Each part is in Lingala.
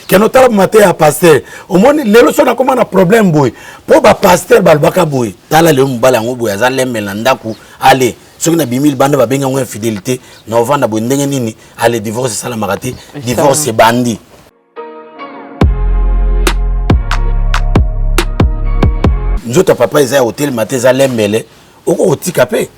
que notre matin à pasteur au moins les leçons na comment un problème boy pour ba pasteur balbaka boy tala le mbala ngo boy azale melanda ku allez ceux qui na bimil banda ba benga ngo infidélité na vanda bo ndenge nini allez divorce ça la marate divorce bandi nous autres papa ils a hôtel matin azale mele oko otikapé.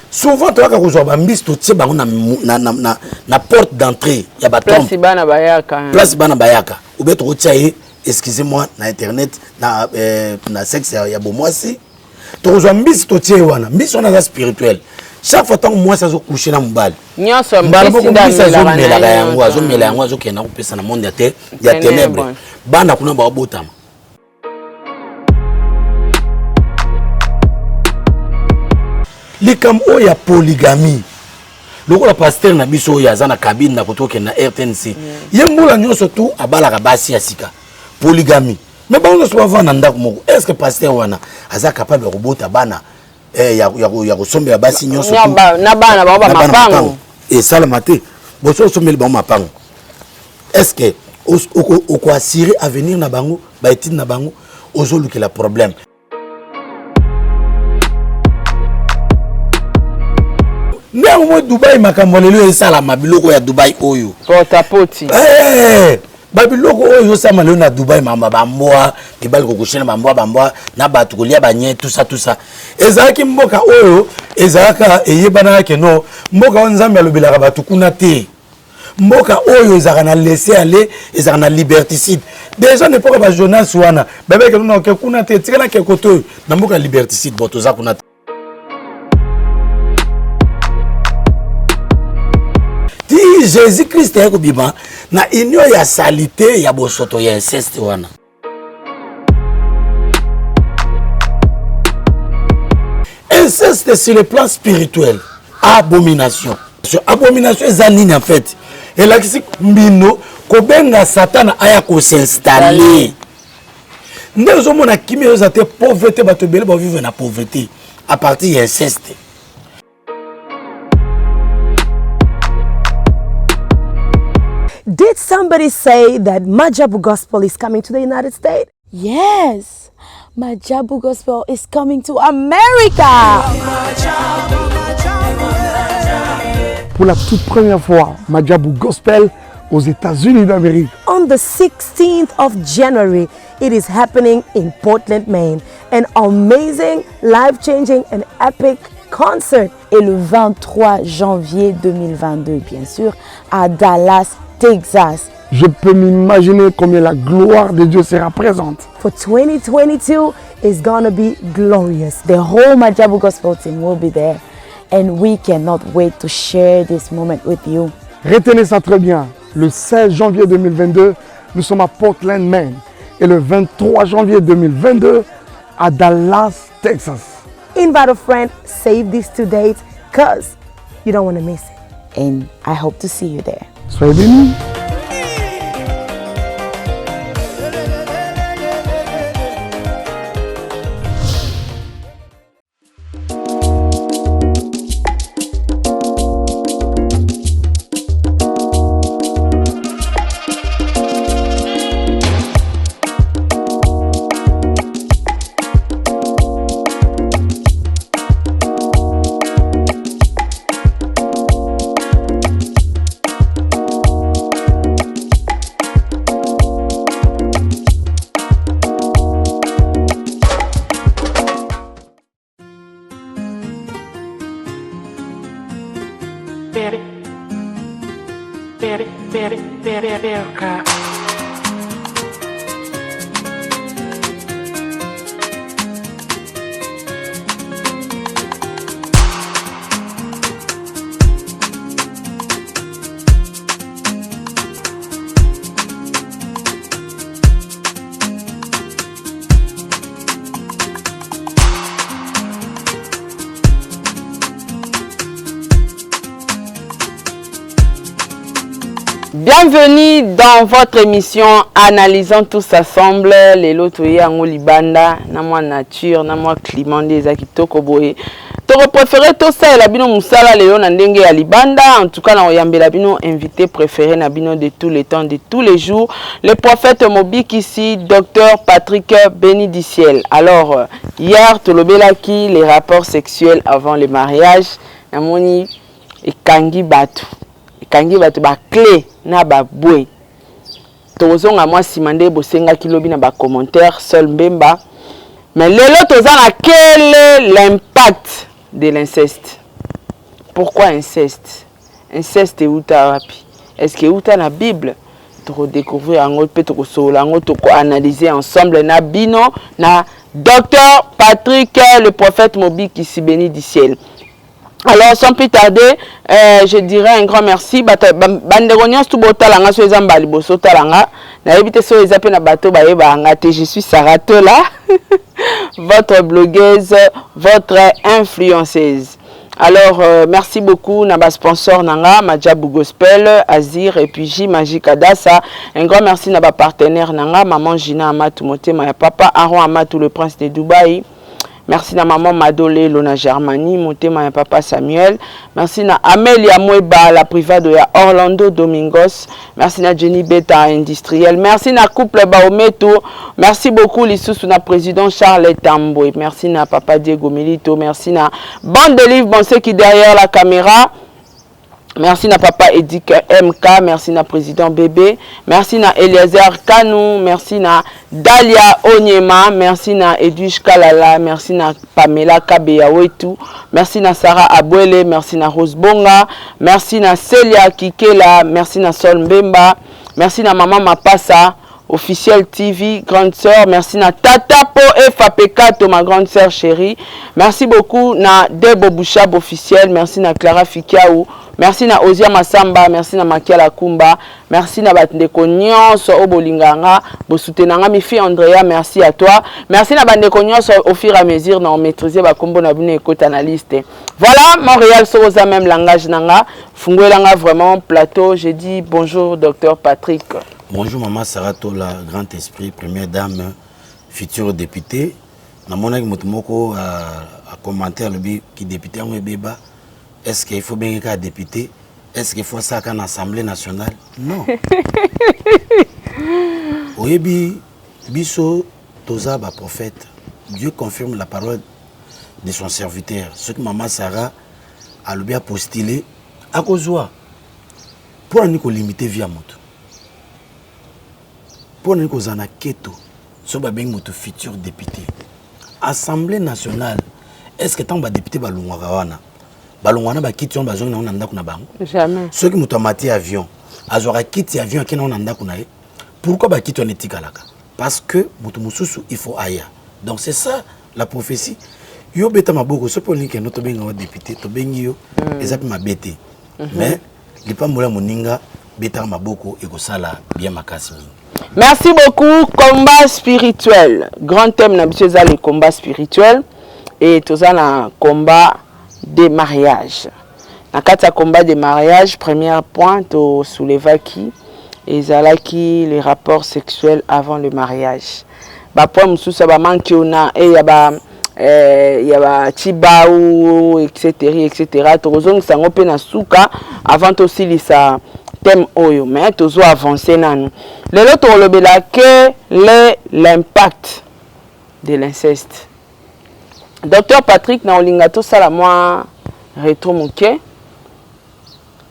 Souvent, tu as rejoint un bis, tu sais, na porte d'entrée, il y a place bana bayaka. Place bana bayaka. Ou bien tu retiens, excusez-moi, na internet, na sexe, il y a bon moi si. Tu rejoins un bis, tu sais, wana. Bis on a spirituel. Chaque fois que moi ça se coucher dans mon bal. Nyo so bis ça zo mela yango, zo mela yango, zo kena kupesa na monde ya ténèbres. Bana kuna ba botama. Les camo ya polygamie. Le pasteur na biso ya zana cabine na kotoke na RTNC. Yembola nyoso tout abala kabasi ya sika. Polygamie. Mais bon on se va vendre ndako moko. Est-ce que pasteur wana aza capable de robota bana ya kosombe ya basi nyoso tout. Na bana ba mapango. Et ça le matin. Boso sombe ba mapango. Est-ce que oko assurer avenir na bango, ba étude na bango, ozoluke la problème. Néanmoins Dubaï makambolelo esala mabiloko ya Dubaï oyo porta poti babiloko oyo sama leo na Dubaï mamba bamboa kibali kokushena bamboa na batu kolia banye tout ça ezalaki mboka oyo ezalaka eyebana ke no mboka onzambe alobelaka batu kuna te mboka oyo ezalaka na laisser aller ezalaka na liberticide déjà ne pas ba Jonas wana bebe ke no ke kuna te tikala ke koto na mboka liberticide boto za kuna te. Jésus-Christ est bima na union ya salité ya bosoto ya inceste wana. Inceste sur le plan spirituel, abomination. Sur abomination zanine en fait. Et là qui mbino kobenga Satan aya ko s'installer. Nous avons na kimi ozate pauvreté bato bele ba vivre na pauvreté à partir inceste. Did somebody say that Majabu Gospel is coming to the United States? Yes, Majabu Gospel is coming to America. Pour la toute première fois, Majabu Gospel aux États-Unis d'Amérique. On the 16th of January, it is happening in Portland, Maine. An amazing, life-changing and epic concert. Et le 23 janvier 2022, bien sûr, à Dallas, Texas. Je peux m'imaginer combien la gloire de Dieu sera présente. For 2022 is gonna be glorious. The whole Majabu Gospel team will be there, and we cannot wait to share this moment with you. Retenez ça très bien. Le 16 janvier 2022, nous sommes à Portland, Maine. Et le 23 janvier 2022, à Dallas, Texas. Invite a friend, save these 2 dates, cause you don't want to miss it. And I hope to see you there. Soyez bénis. Bienvenue dans votre émission Analysons tous ensemble. Les lotoye en Olibanda, na moi nature, na moi climat des akitoko boye. To j'aurais préféré tout ça et la bino musala Léon Ndenge à Libanda. En tout cas, na oyambe la bino invité préféré na bino de tous les temps, de tous les jours. Le prophète Mobik ici, docteur Patrick Béni du ciel. Alors, hier, tolobelaki les rapports sexuels avant le mariage. Namoni et kangi batu ba clé na ba boué. Tozonga moi simande bosenga kilobi na ba commentaire seul mbemba. Mais lelo tozana quel est l'impact de l'inceste? Pourquoi inceste? Inceste est uta wapi? Est-ce que uta na Bible? Pour découvrir en autre peut sola en autre analyser ensemble na bino na docteur Patrick le prophète Mobik ici béni du ciel. Alors sans plus tarder, je dirais un grand merci. Banderonions tout botalanga so ezamba liboso talanga. Na ebite so ezape na bato ba yeba te je suis Sarato là. Votre blogueuse, votre influenceuse. Alors merci beaucoup naba sponsor nanga Madjabou Gospel, Azir et puis J Magique Adassa. Un grand merci naba partenaire nanga maman Gina Amatou Motema ya papa Aaron Amatou le prince de Dubaï. Merci na maman Madolé Lona Germanie, Motema ya papa Samuel. Merci na Amelia Mweba la privade ya Orlando Domingos. Merci na Jenny Beta industriel. Merci na couple Baometo. Merci beaucoup Lissous na président Charles Tamboué. Merci na papa Diego Milito. Merci na bande de livres bon ceux qui derrière la caméra. Merci na papa Edik MK, merci na président Bébé, merci na Eliezer Kanou, merci na Dalia Onyema, merci na Edwige Kalala, merci na Pamela Kabeya Wetu, merci na Sarah Abwele, merci na Rose Bonga, merci na Celia Kikela, merci na Sol Mbemba, merci na Maman Mapasa, officiel TV, grande sœur, merci na Tatapo FAP4, ma grande sœur chérie, merci beaucoup na Debo Bouchab officiel, merci na Clara Fikiaou, merci na Ozia Masamba, merci na Makiala Kumba, merci na Bandeko Nyonso Obolinganga, Bosutenanga Mifi Andrea, merci à toi. Merci na Bandeko Nyonso au fur et à mesure na maîtriser ba kombo na bune écoute analyste. Voilà, Montréal Sorosa même langage nanga, Funguelanga vraiment plateau, j'ai dit bonjour docteur Patrick. Bonjour maman Sarato la grand esprit, première dame, future députée. Na mona ki mutumoko a commentaire le bi qui député en beba. Est-ce qu'il faut bien qu'un député? Est-ce qu'il faut ça qu'en Assemblée nationale? Non. Oyebi, biso, toza ba prophète. Dieu confirme la parole de son serviteur. Ce que maman Sarah a le bien postulé, à cause de pour nous limiter via moto. Pour nous zana keto, ce que bien notre futur député. Assemblée nationale, est-ce que tant ba député ba lungwakawana? Balongwana ba kiti on bazong na onanda kuna bango. Jamais. Ceux qui mutamati avion, azora kiti avion qui na onanda kuna e. Pourquoi ba kiti on etikalaka? Parce que mutu mususu il faut aya. Donc c'est ça la prophétie. Yo beta maboko ce pour que notre benga député to bengi yo ezapi mabete. Mais lipa mola moninga beta maboko ekosala bien makasi. Merci beaucoup. Combat spirituel. Grand thème na biso za le combat spirituel et toza na combat des mariages. Dans le combat des mariages, premier point, tu soulèves qui ezalaki les rapports sexuels avant le mariage. Ba point musu ça ba manki ona et ya ba tibaou etc. Tozong sango pe na suka avant aussi lisa thème oyo mais tozo avancer nanu. Lelo to lobela que l'impact de l'inceste. Docteur Patrick na olingato sala moi rétro moké.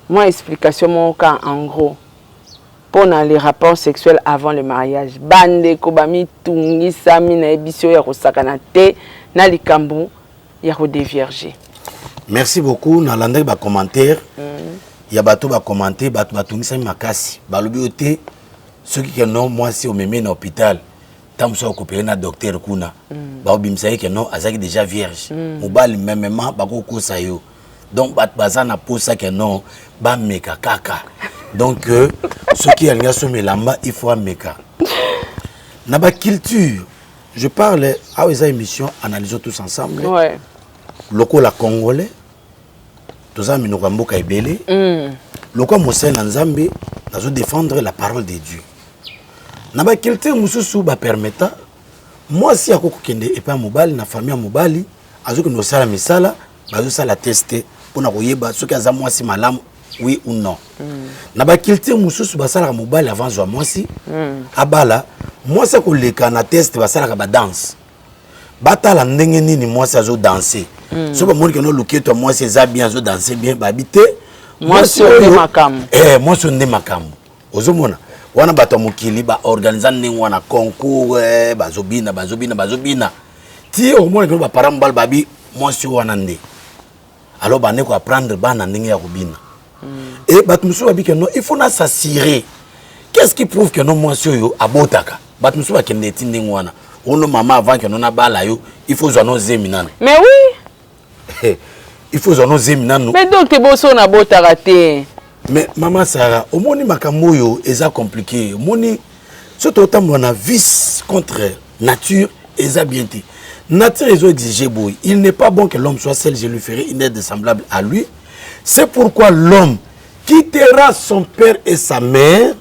Moi explication mon cas en gros pour les rapports sexuels avant le mariage. Bande ko bami tungi sami na ebisio ya kosakana te na likambu ya ko dévierger. Merci beaucoup na landek ba commentaire. Ya bato ba commenter bato batungi sami makasi. Balobi ote ceux qui non moi si au mémé na hôpital. Tant que coopérer na docteur kuna ba obimsaye que non azaki déjà vierge mobali même ba ko sayo donc bat bazana pour ça que non ba meka kaka donc ce qui est sur melamba il faut meka na ba culture je parle à esa émission analysons tous ensemble ouais loko la congolais toza minoka mboka ebele loko mosel na nzambe nazo défendre la parole de Dieu. Naba culture mususu ba permettant moi si akoko kende et pas mobali na famille mobali azoki no sala misala bazo la tester pour na koyeba soki aza mwasi malamu oui ou non. Na ba culture mususu basala mobile avant zo mwasi. Abala mwasi ko leka na test basala ba danse. Batala ndenge nini mwasi azo danser. So ba moni que no loketo mwasi eza bien azo danser bien ba bité. Mwasi onde makamu. Mwasi onde makamu. Ozomona wana bato mokili ba organiser ndenge wana concours bazobina. Ti au moins que ba parents bal babi mwasi wana ndé. Alors ba ne ko apprendre bana ndenge ya kobina. Et Batmusu a dit que non, il faut s'assurer. Qu'est-ce qui prouve que non, moi, si yo abotaka? Batmusu a dit que non, on a maman avant que non a balayo, il faut zono zeminan. Mais oui. Il faut zono zeminan. Mais donc t'es beau son abotaka te. Mais maman Sarah, au moni makamoyo, est compliqué. Moni, surtout autant on a vice contre nature, est bien dit. Nature est exigé boy. Il n'est pas bon que l'homme soit seul, je lui ferai une aide semblable à lui. C'est pourquoi l'homme quittera son père et sa mère,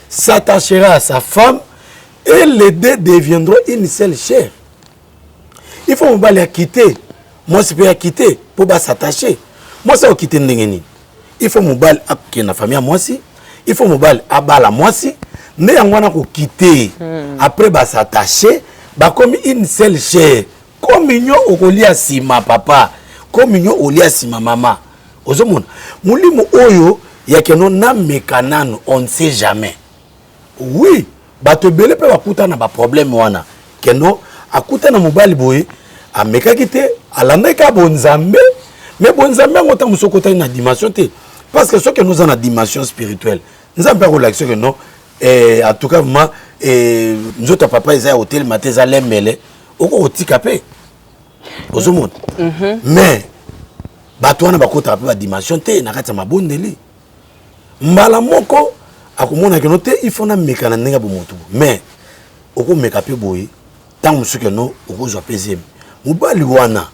s'attachera à sa femme, et les deux deviendront une seule chair. Il faut me quitter. Moi, je peux quitter pour s'attacher. Moi, c'est quitter n'engeni. Il faut me bal à la famille à moi aussi. Il faut me bal à bala moi aussi. Mais on va quitter. Après, s'attacher, comme une seule chair. Comme mignon au lia si ma papa. Comme mignon au lia si ma maman. Ozomona mulimu oyo ya keno na mekanano on ne sait jamais. Oui, bato belé pe bakuta na ba problème wana. Keno akuta na mobali boye ameka kite alandeka bonzambe mais bonzambe ngota musokota na dimension te parce que ce que nous en a dimension spirituelle. Nous avons pas relation que non en tout cas moi nous autres papa ils à hôtel matin za lemele oko otikapé. Ozomona. Mais bato wana bakota pe ba dimension te na kati mabondeli mbala moko akomona que note il faut na mekana ndenge bo motu mais oko meka pe boye tant musuke no oko zo pezem mobali wana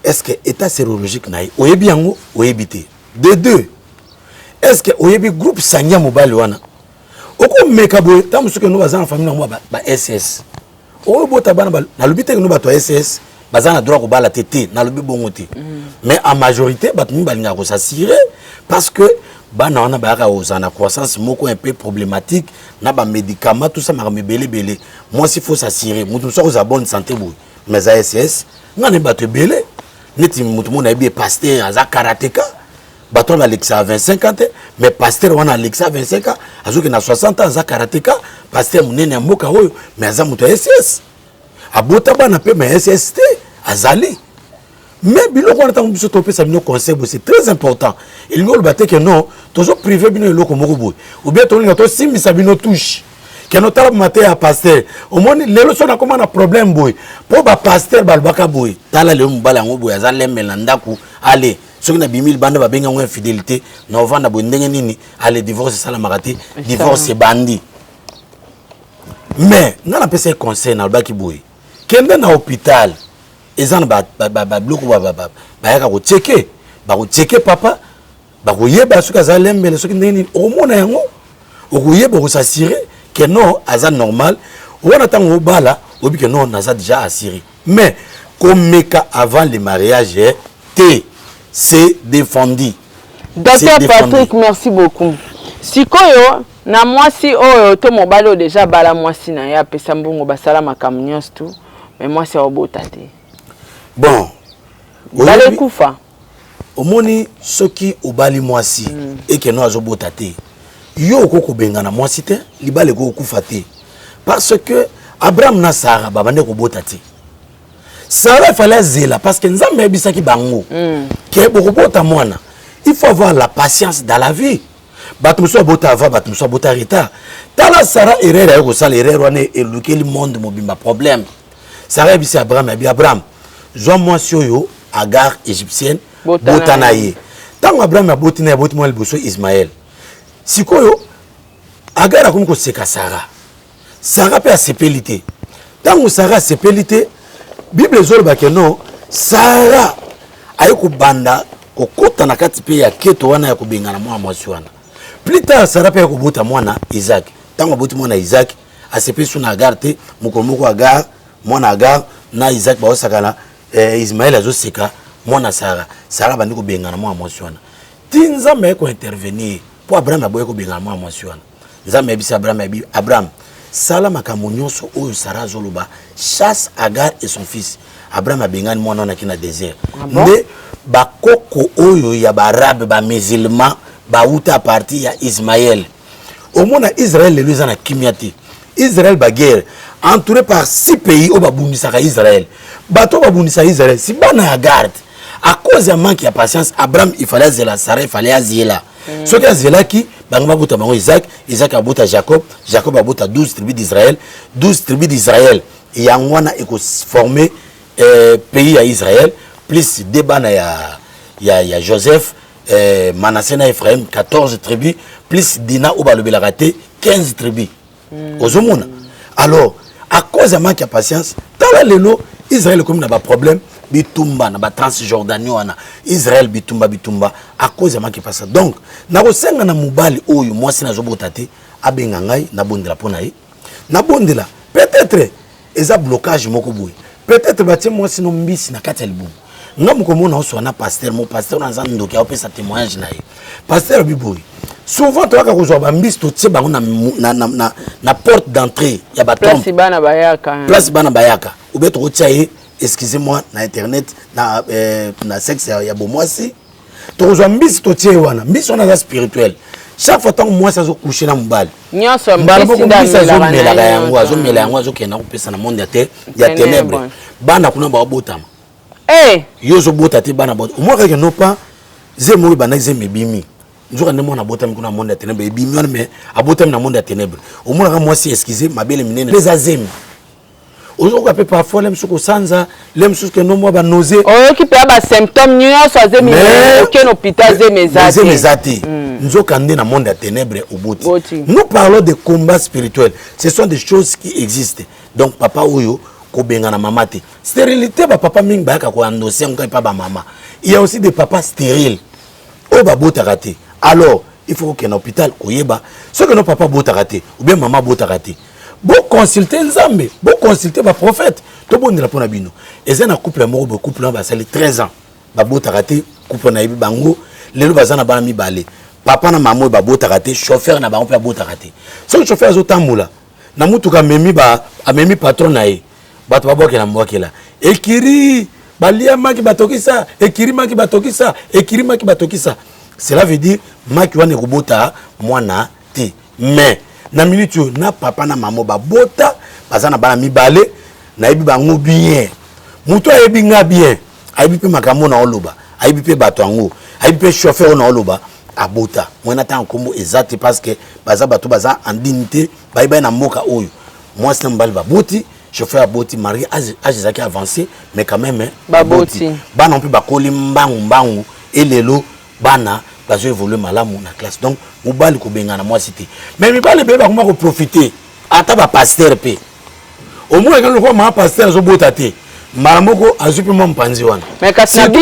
est-ce que état sérologique na oyebi yango oyebi te de deux est-ce que oyebi groupe sanya mobali wana oko meka boye tant musuke no bazana famille na ba SS o bota bana na lobite no bato SS bazana droit ko bala tété na lobi bongote mais en majorité batumi balinga ko s'assurer parce que bana wana ba ka ozana croissance moko un peu problématique na ba médicaments tout ça ma belé moi s'il faut s'assurer mutu so za bonne santé boy mais ASS ngane bato belé neti mutu mona bien pasteur aza karatéka bato na Alexa 25 ans mais pasteur wana Alexa 25 ans azoki na 60 ans aza karatéka pasteur munene mboka oyo mais aza mutu ASS abota bana pe mais SST azali mais biloko na tango biso topesa bino conseil c'est très important il ngol baté que non toujours privé bino eloko moko boy ou bien tolinga to simbisa bino touche que no tala maté à pasteur au moins lelo so na koma na problème boy po ba pasteur balbaka boy tala le mbala ngo boy azale melanda ku allez soki na bimil banda ba benga ngo infidélité na vanda boy ndenge nini allez divorce sala marate divorce bandi mais na pesa conseil na baki boy kende na hôpital ezana ba bloku ba yaka ko checker papa ba ko yeba soki azalembele soki ndeni omona yango okoyeba ko s'assurer que non aza normal wana tango bala obi que non naza déjà assuré mais comme meka avant le mariage T c'est défendu. Docteur Patrick, merci beaucoup. Sikoyo na mwasi oyo to mobalo déjà bala mwasi na ya pesa mbongo basala makambo nyonso tout mais mwasi obota te. Bon. Bale kufa. Omoni soki obali mwasi et que no azobota te. Yo koko bengana mwasi te libale ko kufa te. Parce que Abraham na Sarah babande ko bota te. Sarah fallait zela parce que nzambe ebisaki bango. Que bokobota mwana. Il faut avoir la patience dans la vie. Batmuso bota avant, batmuso bota retard. Tala Sarah erreur ayoko sala erreur wana eluki le monde mobimba problème. Sarah bisi Abraham abi Abraham. Zo mwasi oyo Agar égyptienne botana ye. Tango Abraham aboti na boti mwa liboso Ismaël. Sikoyo Agar akomko seka Sarah. Sarah pe asepelité. Tango Sarah asepelité Bible zoloba ke non Sarah ayoko banda kokota na kati pe ya keto wana ya kubengana mwa mwasi wana. Plus tard Sarah pe yakobota mwana Isaac. Tango boti mwana Isaac asepesu na Agar te mukomoko Agar mwana Agar na Isaac ba osakana Ismaël azoseka mwana Sarah bandi ko bengana mwa mwasi wana tinza me ko intervenir pour Abraham aboye ko bengana mwa mwasi wana nzambe bisa Abraham sala makambo nyonso oyo Sarah zoluba chasse Agar et son fils Abraham abengani mwana wana kina désert nde bakoko oyo ya barabe ba musulman ba uta parti ya Ismaël au mona Israël le luzana kimiati Israël ba guerre entouré par 6 pays au babundisaka Israël bato babundisa Israël si bana ya garde à cause de manque de patience Abraham il fallait zela Sarah il fallait azela ce que zela qui bangba bota bango Isaac a bota Jacob a bota 12 tribus d'Israël 12 tribus d'Israël et yangwana eko former pays à Israël plus débat na ya Joseph Manassé na Ephraim 14 tribus plus Dina ou balobela raté 15 tribus ozomona alors à cause de manque de patience tala lelo Israël comme na ba problème bitumba na ba Transjordanie wana Israël bitumba à cause de manque de patience donc na kosenga na mobali oyo mwasi na zobota te abenga ngai na bondela pona ye na bondela peut-être eza blocage moko boye peut-être batie mwasi no mbisi na kati ya libumu nga mukomona oswana pasteur mon pasteur na nzando ki apesa témoignage na ye pasteur biboyi souvent to aka kozwa ba mbisi to tie bango na porte d'entrée ya ba tombe place bana bayaka obeto ko tia excusez-moi na internet na sexe ya bomwasi to kozwa mbisi to tie wana mbisi wana za spirituel chaque fois tant moi ça zo coucher na mbali nyonso mbisi mela yango azokena kopesa na monde ya ténèbres bana kuna ba botama yozo bota te bana bota moi que non pas zemo bana zeme bimi nzoka ne mona bota kuna monde ya ténèbres bimi on mais abota na monde ya ténèbres au moins moi si excusez ma belle minene les azemi ozoka pe parfois lem suko sanza lem suko no mo ba nausée qui peut ba symptômes nyonso azemi aucun hôpital zemezati nzoka ndé na monde ya ténèbres oboti nous parlons de combats spirituels ce sont des choses qui existent donc papa oyo ko benga na mama te stérilité ba papa mingi ba ka ko andosé on pas ba mama il y a aussi des papas stériles o ba bota raté alors il faut que na hôpital ko yeba ce que nos papa bota raté ou bien maman bota raté bon consulter nzambe bon consulter ba prophète to bon de la pona bino et ça na couple moko couple na ba sali 13 ans ba bota raté couple na yibi bango lelo bazana ba mi balé papa na maman ba bota raté chauffeur na ba on peut bota raté ce chauffeur zo tamula na mutuka memi ba amemi patron na ye bato babokela mbokela ekiri balia maki batokisa ekiri maki batokisa cela veut dire maki wana robota mwana te mais na minute na papa na maman babota bazana bana mibale na yebi bango bien muto ayebi nga bien ayebi pe makambo na oloba ayebi pe bato ango ayebi pe chauffeur na oloba abota mwana ta nkombo exact parce que baza bato baza en dignité bayiba na mboka oyo moi c'est mbali baboti chauffeur aboti marié âge qui avancé mais quand même baboti bana on peut bakoli mbangu et lelo bana bazo évoluer malamu na classe donc mobali ko bengana moi cité mais mibali beba comment ko profiter ata ba pasteur pe au moins quand le quoi ma pasteur zo bota te maramoko azupi mo mpanzi wana mais kasi na bible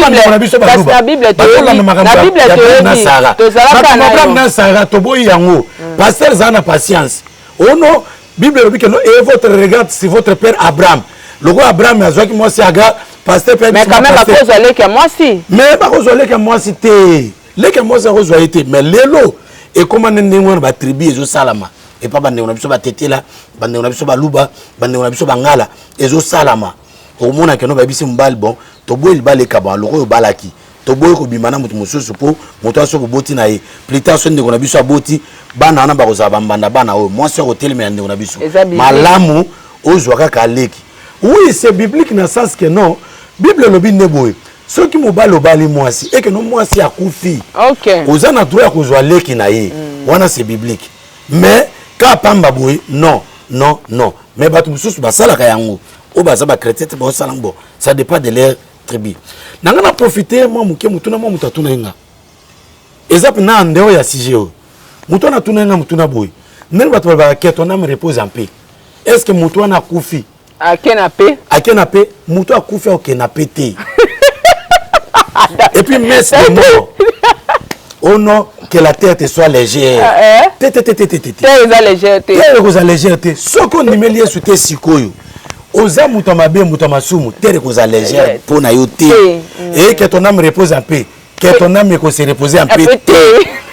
na Sarah to boy yango pasteur zana patience oh non Bible dit que non, et votre regard c'est votre père Abraham. Le roi Abraham a dit que moi c'est Agar, pasteur père. Mais quand même à cause de que moi si. Mais pas cause de que moi c'était. Les que moi c'est cause de mais lelo et comment n'engo ba tribu ezo salama et pas bande on a biso ba tetela, bande on a biso ba luba, bande on a biso ba ngala ezo salama. Au mona que no ba biso mbal bon, to boy ba le kaba le roi balaki. To boy ko bimana mutu mususu po, moto aso ko boti na ye. Plus tard son de on a biso boti bana na bakoza bambanda bana o moi c'est hôtel mais ndeko na biso malamu ozwaka kaleki oui c'est biblique dans sens que non bible lobi neboye ceux qui mobali obali mwasi et que non mwasi akufi OK ozana droit kozwa leki na ye wana c'est biblique mais ka pamba boye non mais batu mususu basalaka yango o baza ba chrétien ba salango ça dépend de leur tribu nanga na profiter moi muke mutuna moi mutatuna nga ezap na ndeo ya CGO Moutona tunenga mutuna boy. Nel bato ba keto na me repose en paix. Est-ce que mutona kufi? A kenape? A kenape, muto a kufi au kenape te. Et puis messe de mort. Oh non, que la terre te soit légère. Terre légère. Terre légère. Ce qu'on nimelier sur tes sikoyo. oza muto mabe muto masumu tere koza légère pour na yote et que ton âme repose en paix que ton âme se repose en paix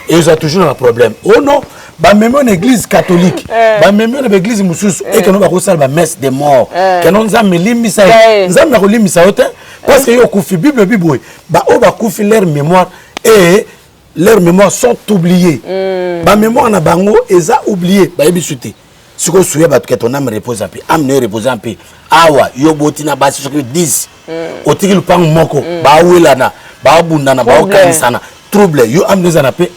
et ils ont toujours un problème oh non ba même une église catholique ba même une église mususu et que nous va recevoir ba messe de mort que nous nzambe limisa nzambe ko limisa yote parce que yo kufi bible ba o ba kufi leur mémoire et leurs mémoires sont oubliées ba mémoire na bango eza oublié ba ebisuté si ko souya ba que ton âme repose en paix âme ne repose en paix awa yo botina basi soki 10 otiki lupango moko ba welana ba bundana ba okanisana trouble yo âme ne en paix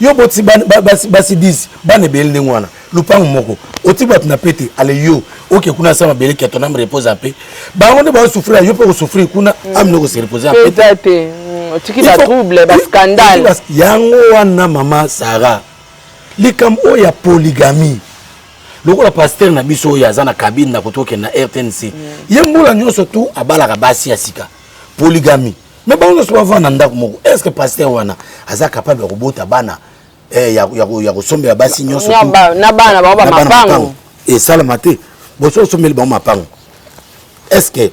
yo boti basi 10 bane belende ngwana lupango moko oti bat na pete ale yo oke kuna sama bele que ton âme repose en paix ba on ba souffrir yo peut souffrir kuna âme ne se reposer en paix otiki ba trouble ba scandale yango wana mama Sarah likam o ya polygamie lokola pasteur na biso ya zana cabine na kotoke na RTNC yembula nyoso tu abalaka basi ya sika polygamie mais bon on se va vendre ndako moko est-ce que pasteur wana aza capable de robota bana ya kosombe ya basi nyoso tu na bana ba mapango et salamate boso someli ba mapango est-ce que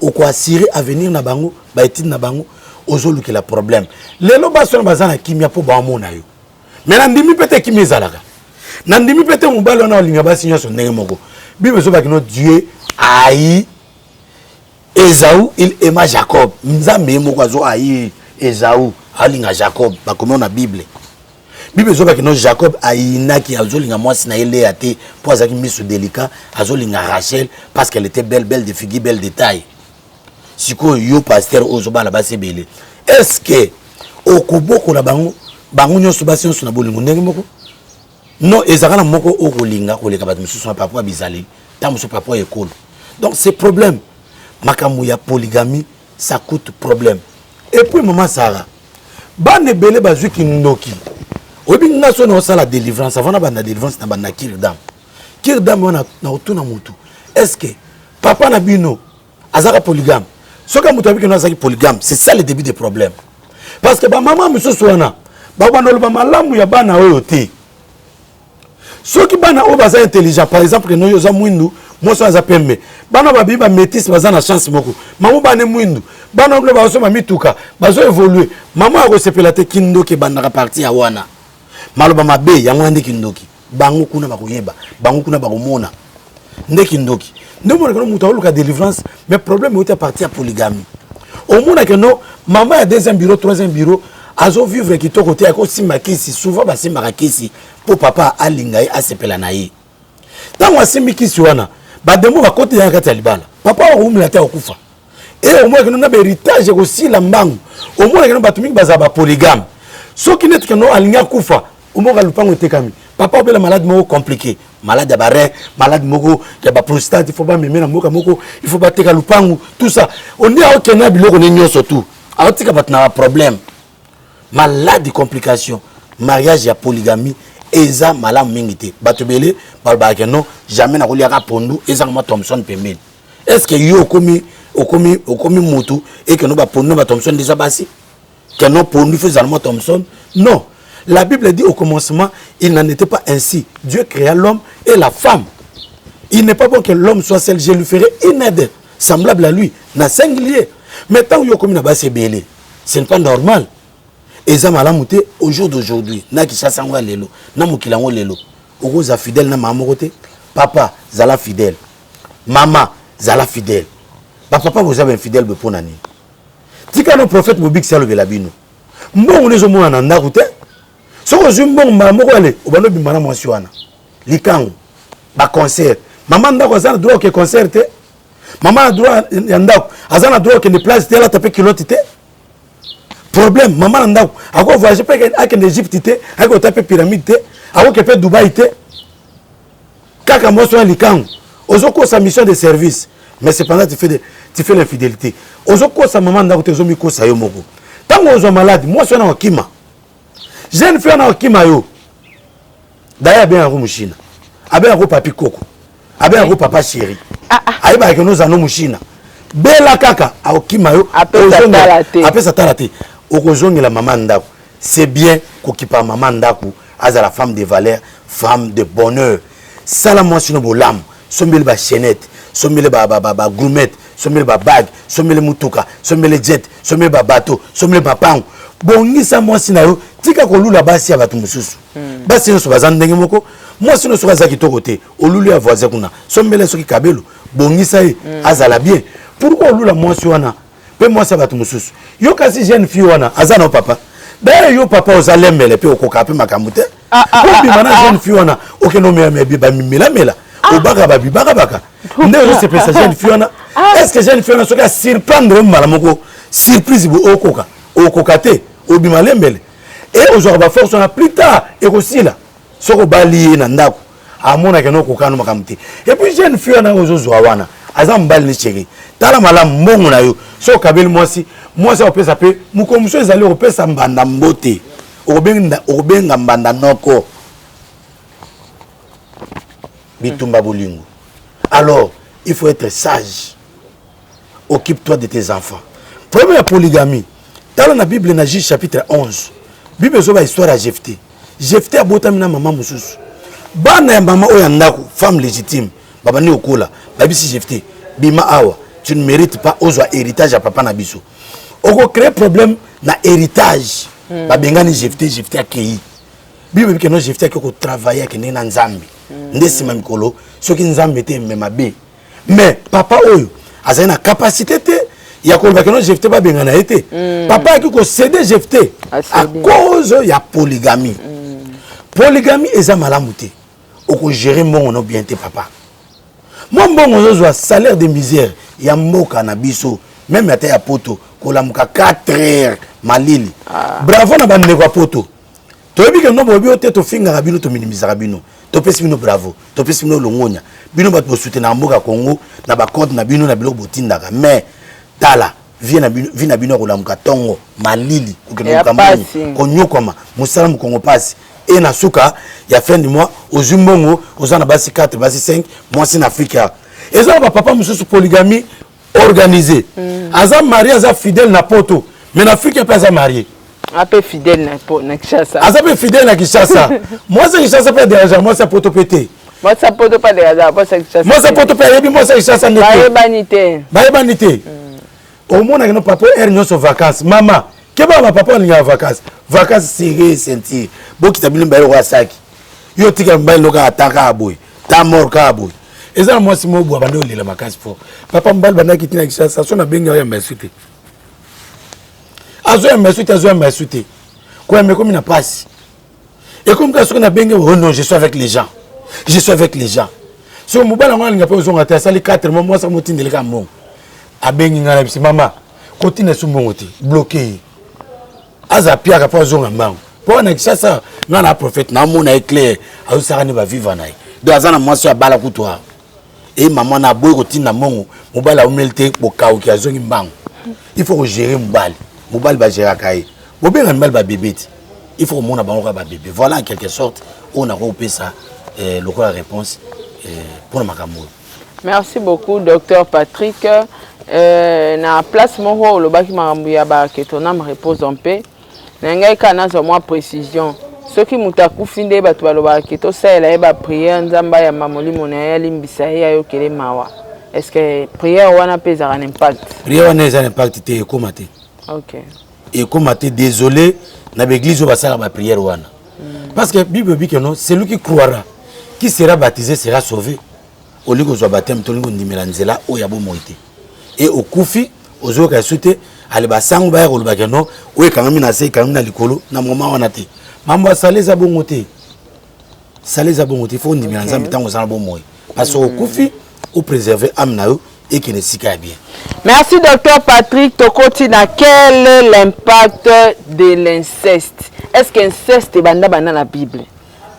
oko assurer avenir na bango ba étude na bango ozoluki la problème lelo baso bazana kimia po ba mona yo mais na ndimi pete kimia zalaka na ndimi pete mobalo na olinga basi nyoso ndenge moko bible so bakino Dieu aïe Esaü il aima Jacob nzambe moko azo aïe Esaü alinga Jacob bakomo na bible so bakino Jacob aïnaki azolinga mwasi na ele ate po azaki misu délicat azolinga Rachel parce qu'elle était belle de figure belle de taille siko yo pasteur ozobala basi belé est-ce que okoboko na bango nyoso basi nyoso na bolingo ndenge moko non ezakana moko okolinga koleka bato mususu na papa bizali ta mususu papa ekolo donc c'est problème makamu ya polygamie ça coûte problème et puis maman Sarah bane belé bazuki ndoki obi ngaso na osala délivrance avant na bana délivrance na bana kirdam wana na otuna mutu est-ce que papa na bino azaka polygame soka mutu abiki na azaki polygame c'est ça le début des problèmes parce que ba maman mususu wana ba bandolo ba malamu ya bana oyo te soki bana o baza intelligent par exemple que no yoza mwindu moso aza pembe bana babi ba métis baza na chance moko mamu bane mwindu bana nglo ba so mituka bazo évoluer maman akosepela te kindoki bana ka partie ya wana maloba mabe yango ande kindoki bango kuna bakoyeba bango kuna bakomona nde kindoki ndemo na mutu aluka délivrance mais problème est à partir à polygamie au monde que non maman a deuxième bureau troisième bureau azo vivre qui to côté ako simakisi souvent ba simakisi pour papa alinga a sepela na ye tango asimikisi wana ba demo ba côté ya kati libala papa o umla ta okufa et au moins que non na héritage aussi la mbangu au moins que non batumiki baza ba polygame soki netu que non alinga kufa au moins lupango tekami papa obela malade moko compliqué malade ya barre malade moko ya ba prostate il faut ba memena moko moko il faut ba teka lupango tout ça on dit a okena biloko ne nyoso tout a tika batna problème malade complication mariage ya polygamie eza malamu mingi te bato bele balba ke non jamais na koliaka pondu eza kama Thompson pembeni est-ce que yo okomi mutu et que no ba pondu ba Thompson déjà basi que non pondu faisant Thompson non. La Bible dit au commencement, il n'en était pas ainsi. Dieu créa l'homme et la femme. Il n'est pas bon que l'homme soit seul. Je lui ferai une aide semblable à lui, na singulier. Mais tant que comme c'est belé, ce n'est pas normal. Et ça m'a lamouté au jour d'aujourd'hui. Na qui chasse en lelo, na mukilango lelo. Oko za fidèle na maman côté. Papa zala fidèle. Maman zala fidèle. Ba papa vous avez un fidèle be ponani. Tika no prophète mobik salo belabino. Mbon on les omo na ndakute. Soko zumbon moko ale obano bimana mwasi wana likango ba concert maman ndako azana droit ke concert te maman a droit ya ndako azana droit ke ne place te la taper kilote te problème maman ndako ako voyager pe ak en Égypte te ako taper pyramide te ako ke pe Dubaï te kaka mwasi wana likango ozoko sa mission de service mais cependant tu fais l'infidélité ozoko sa maman ndako te zomi ko sa yo moko tango ozo malade mwasi wana wakima jeune fille na kimayo d'ailleurs bien en Chine abe en papi koko abe en papa chéri aiba que nous en Chine bela kaka au kimayo apesa talate okozongi la maman ndako c'est bien kokipa maman ndako aza la femme de valeur femme de bonheur sala moi sino bolam sombeli ba chenette sombele ba gourmet, sombele ba bag, sombele mutuka, sombele jet, sombele ba bateau, sombele ba pango. Bongisa mwasi na yo tika kolula basi ya batu mususu. Basi no so bazana ndenge moko, mwasi no so kaza kitoko te, olulu ya voisin kuna. Sombele soki kabelo, bongisa ye azala bien. Pourquoi olula mwasi wana? Pe mwasi ya batu mususu. Yo kasi jeune fille wana azana o papa. D'ailleurs yo papa ozalembele pe okoka pe makambo te. Ko bimana jeune fille wana okeno ba mimela mela. Obaka ba bibaka baka. Ndeo se pesa jeune fille wana. Est-ce que jeune fille wana soka surprendre malamoko surprise bo okoka. Okoka te obima lembele. Et aujourd'hui ba force on a plus tard et aussi là. Soko bali na ndako. Amona keno kokano makambo te. Et puis jeune fille wana ozozwa wana. Azam bali ni chéri. Tala malamu mbongo na yo. So kabeli mwasi opesa pe mukomso ezali opesa mbanda mbote. Obenga mbanda noko. Bitumba bolingo. Alors, il faut être sage. Occupe-toi de tes enfants. Première polygamie. Dans la Bible, dans Juge chapitre 11, la Bible est une histoire à Jephté. Jephté a botamé na maman mususu. Bana ya maman oyandako, femme légitime. Baba ni okola. Babi si Jephté, bima awa. Tu ne mérites pas aux héritage à papa Nabiso. On va créer problème na héritage. Babengani Jephté a créé. Bible que non Jephté a travaillé avec Nena Nzambi. Ndesi mamikolo, ce qui Nzambi était memabe. Mais papa oyo, a une capacité te, il y a qu'on va que non Jephté pas bengana été. Papa a qui cédé Jephté à cause il y a polygamie. Polygamie est un malamouté. On peut gérer mon bien te papa. Moi bon on salaire de misère. Ya mboka na biso même ata ya poto kolamuka 4 heures malili bravo na bande kwa poto toyebi ke nombo bi ote to finga rabino to minimiza rabino to pesi bino bravo to pesi bino longonya bino bat bo soutenir mboka Congo na ba code na bino na biloko botindaka mais tala vie na bino kolamuka tongo malili ukenoka mbongo konyokoma musala Congo passe et na suka ya fin du mois ozumbongo ozana basi 4 basi 5 mois en Afrique. Et ça, papa, monsieur, polygamie organisée. Azam marié, azam fidèle na poto. Mais en Afrique, il n'y a pas azam marié. Un peu fidèle na Kishasa. Azam peu fidèle na Kishasa. Moi, c'est Kishasa pas dérangeant. Moi, c'est poto pété. Moi, ça poto pas dérangeant. Moi, c'est Kishasa. Moi, c'est poto pété. Moi, c'est Kishasa. Baïbanité. Baïbanité. Au moins, on a papa ernion sur vacances. Maman, qu'est-ce que papa on en vacances? Vacances, c'est sentir. Bon, qui t'a bien baillé au Wasaki. Yo, tu as baillé au Ataka Aboui. T'as mort Kaboui. Et ça, moi, c'est mon bois, je la macasse pour. Papa Mbal Bana qui tient ça, ça sonne à bien gagner ma suite. Azo ma suite, azo ma suite. Quoi, mais comme il n'a pas. Et comme quand on a bien oh non, je suis avec les gens. Je suis avec les gens. Sur mon bal, on a pas besoin de ça, les 4 mois, moi, ça m'a tenu les gars, mon. A bien gagner, c'est maman. Continue sur mon côté, bloqué. Aza Pierre, pas besoin de maman. Pour un ça, non, la prophète, non, mon éclair, à où ça ne va vivre. De Azana, moi, sur la balle à couteau. Et maman na boy routine na mongo mobala umelte boka ki azongi mbango il faut gérer mobali ba gérer kai bobe na mbal ba bébé il faut mona bango ba bébé voilà en quelque sorte on a repéré ça le quoi réponse pour makambo. Merci beaucoup docteur Patrick na place moko lo baki makambo ya ba que ton âme repose en paix na ngai kana za moi précision. Ce qui m'a fait des bâtons à l'objet, c'est la prière nzamba ya mamoli monaya limbisa ya yo kele mawa. Est-ce que prière wana pesa un impact? Prière wana a un impact te ekomate. OK. Ekomate désolé na l'église va faire la prière wana. Parce que Bible dit que non, celui qui croira, qui sera baptisé sera sauvé. Au lieu que soit baptême to lingo ndimela nzela o ya bo moité. Et au kufi ozo ka souté ale basango ba ko ba no o e kangami na sei kangami na likolo na moment wana te. Maman saleza bongote. Saleza bongote faut ndimela nzambi tango sana bo moy. Parce au kufi ou préserver amnao et qui ne s'y bien. Merci docteur Patrick Tokotina. Quel est l'impact de l'inceste? Est-ce que l'inceste est banda dans la Bible?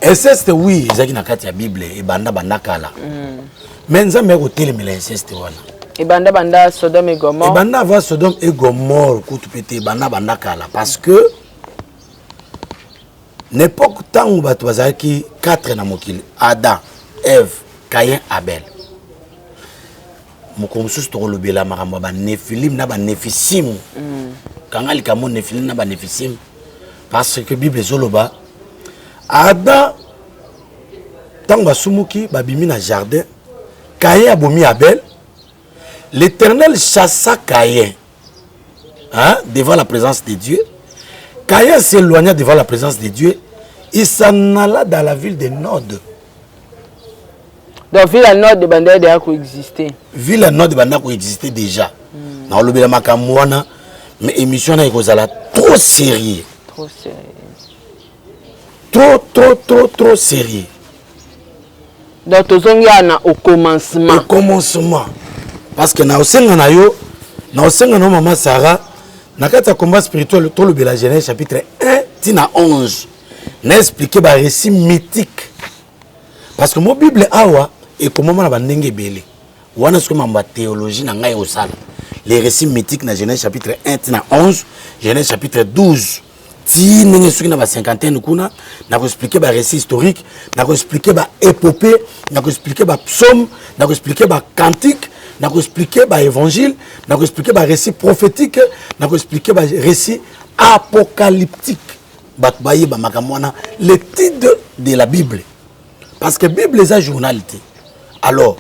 Inceste oui, c'est dans la Bible et banda kala. Mais nous avons télémé l'inceste wana. Et banda Sodome et Gomorre. Et banda va Sodome et Gomorre coup pété banda kala parce que n'importe temps où batu bazaki 4 na mokili Adam, Ève, Caïn, Abel. Mokomsusu to lobela makambo ba Nephilim na ba Nephisim. Kangali kamo Nephilim na ba Nephisim parce que Bible zoloba Adam tango basumuki babimi na jardin Caïn a bomi Abel. L'Éternel chassa Caïn, hein, devant la présence de Dieu. Caïn s'éloigna devant la présence de Dieu. Il s'en alla dans la ville de Nod. Donc, ville à nord de Banda déjà coexister. Ville à Nod de Banda coexistait déjà. Dans le Belamakam, mais émission est trop sérieux. Trop sérieux. Trop sérieux. Donc, tu as au commencement. Au commencement. Parce que na osenga na yo maman Sarah, na kata combat spirituel tout le la Genèse chapitre 1 tina 11. Na expliqué ba récit mythique. Parce que mon Bible awa et comment na bandenge belé. Wana ce que ma théologie na ngai osala. Les récits mythiques na Genèse chapitre 1 tina 11, Genèse chapitre 12. Ti nenge soki na ba cinquantaine kuna na ko expliquer ba récit historique, na ko expliquer ba épopée, na ko expliquer ba psaume, na ko expliquer ba cantique, na ko expliquer ba évangile, na ko expliquer ba récit prophétique, na ko expliquer ba récit apocalyptique. Ba baye ba makamwana le titre de la Bible. Parce que Bible est un journalité. Alors,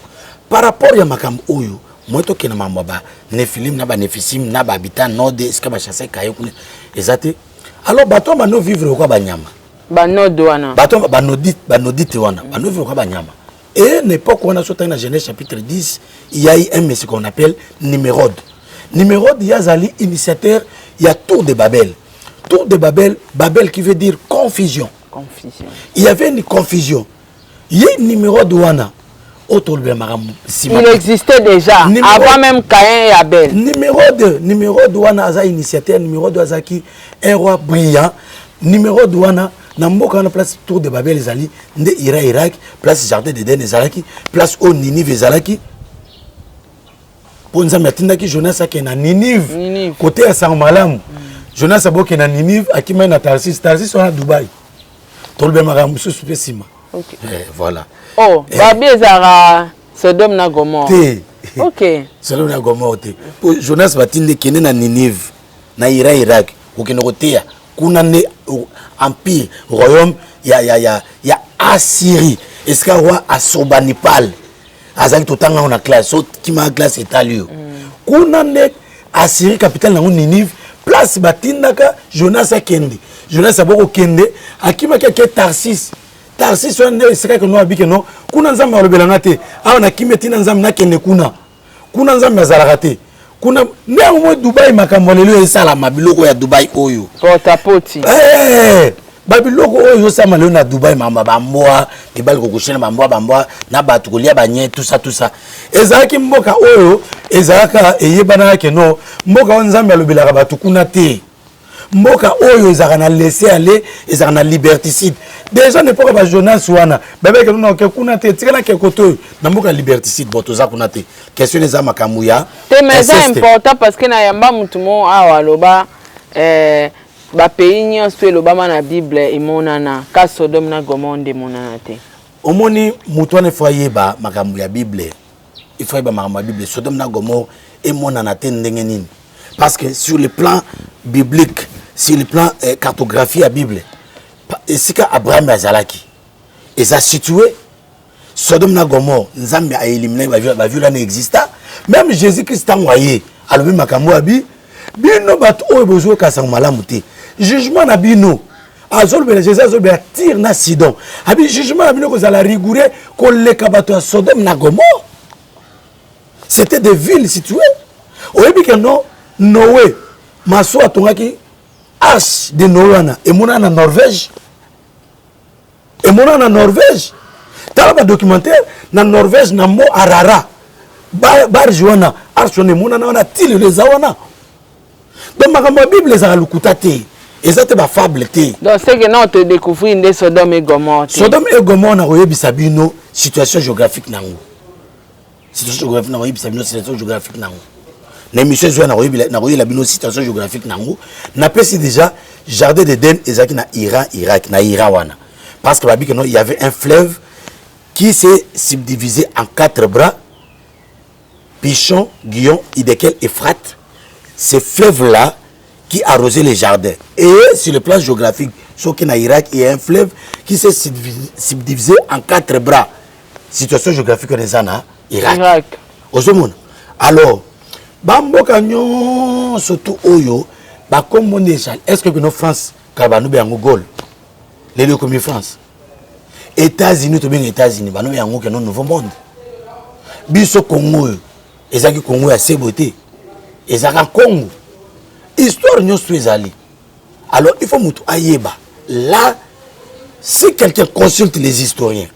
par rapport à makam oyo, moi to kena mambo ba Nephilim na ba Nephisim na ba habitant nord est-ce que ba chasser kayo kuna ezate. Alors bato ba no vivre quoi ba nyama. Ba nord wana. Bato ba nodite wana, ba no vivre quoi ba nyama. Et l'époque où on a sauté dans Genèse chapitre 10, il y a eu un monsieur qu'on appelle Nimérode. Nimérode, il y a Zali, initiateur, il y a Tour de Babel. Tour de Babel, Babel qui veut dire confusion. Confusion. Il y avait une confusion. Il y a une Nimérode wana. Il existait déjà, avant même Caïn et Abel. Nimérode wana aza initiateur, Nimérode azaki un roi brillant. Nimérode wana Namboka na place Tour de Babel ezali nde Irak, place Jardin d'Éden ezalaki, place au Ninive ezalaki. Ponza matindaki Jonas ake na Ninive. Côté à Sangmalam. Jonas aboke na Ninive akima na Tarsis, Tarsis na Dubaï. Tolbe maramou sous sima. OK. Voilà. Oh, Babi ezara Sodome na Gomorrhe. OK. Sodome na Gomorrhe. Jonas batinde kene na Ninive na Irak, okene kotea. Kuna ne empire royaume ya Assyrie est-ce que roi Assurbanipal azali totanga na classe qui ma classe italio kuna ne Assyrie capitale na Ninive place batindaka Jonas akende Jonas aboko kende akima ke Tarsis on est que no abike no kuna nzambe alobelanga te awa na kimetina nzambe na kende kuna nzambe azalaka te kuna ndemo Dubai makambo lelo esala mabiloko ya Dubai oyo portapoti babiloko oyo sama lelo na Dubai mamba bamboa ibali kokushena bamboa na batu kolia banye tout ça ezalaki mboka oyo ezalaka eyebana ke no mboka o nzambe alobelaka batu kuna te mboka oyo ezalaka na laisser aller ezalaka na liberticide déjà ne pas ba Jonas wana bebe ke no ke kuna te tikana ke koto na mboka liberticide boto za kuna te question eza makamu ya te mais c'est important parce que na yamba mutumo awa loba ba pays nyonso elobama na Bible emonana ka Sodome na Gomorrhe ndemonana te omoni mutu wana faut yeba makamu ya Bible il faut yeba makamu ya Bible Sodome na Gomorrhe emonana te ndenge nini parce que sur le plan biblique sur le plan cartographie à Bible esika Abraham azalaki eza situé Sodome na Gomorrhe nzambe a éliminé ba viola n'exista même Jésus-Christ tangoye alobi makambo abi bino bato oyo bozo kasa malamu te jugement na bino azolbela Jésus azolbela tire na Sidon abi jugement na bino ko za la rigoureux ko leka bato ya Sodome na Gomorrhe c'était des villes situées oyebi que non Noé maso atongaki H de Noana et mona na Norvège tala ba documentaire na Norvège na mo Arara bar joana arsone mona na tile les awana donc ma Bible les a lukuta te ezate ba fable te donc c'est que non te découvrir de Sodome et Gomorrhe na oyebisa bino situation géographique nango situation géographique nango na émission zo na oyela bino situation géographique nango na pesi déjà Jardin d'Éden ezaki na Irak wana parce que il y avait un fleuve qui s'est subdivisé en 4 bras Pichon, Guillon et desquels Euphrate. Ces fleuves-là qui arrosaient les jardins. Et sur le plan géographique, sauf qu'en Irak, il y a un fleuve qui s'est subdivisé en 4 bras. Situation géographique, on est Irak. Ozomona. Alors, bamboka nyon surtout oyo ba comme déjà est-ce que nos France kabanu be yango gol les deux comme France États-Unis to bien États-Unis banu yango que non nouveau monde biso Congo ezaki Congo ya seboté ezaka Congo histoire nyon ezali. Alors il faut mutu ayeba là si quelqu'un consulte les historiens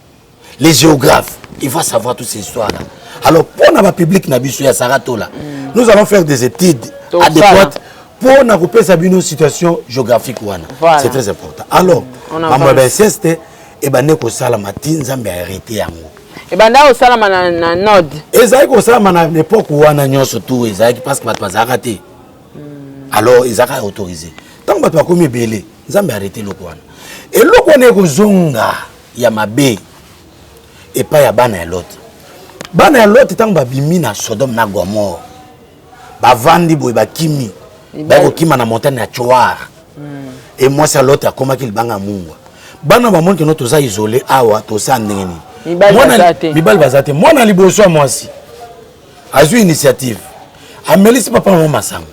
les géographes il va savoir toutes ces histoires là. Alors pour notre public na biso ya Saratola nous allons faire des études adéquates pour na couper sa situation géographique wana. C'est très important. Alors maman benseste et bané ko sala matinza mbe arrêté yango. Et banda au sala na nord. Ezaki ko sala na l'époque wana nyonso tout ezaki parce que bato bazarate. Alors ezaka autorisé. Tant bato bakomi belé nzambe arrêté loko wana. Et loko ne ko zonga ya mabe et pas ya bana ya l'autre. Bana ya l'autre tant babimi na Sodome na Gomorrhe. Bavandi boy bakimi. Ba ko kima na montagne ya Tchoar. Et moi c'est l'autre akoma ki libanga mungwa. Bana ba monke no toza isolé awa to sa ndengeni. Mibal bazate. Moi na liboso moi aussi. Azu initiative. Amelisi papa na masango.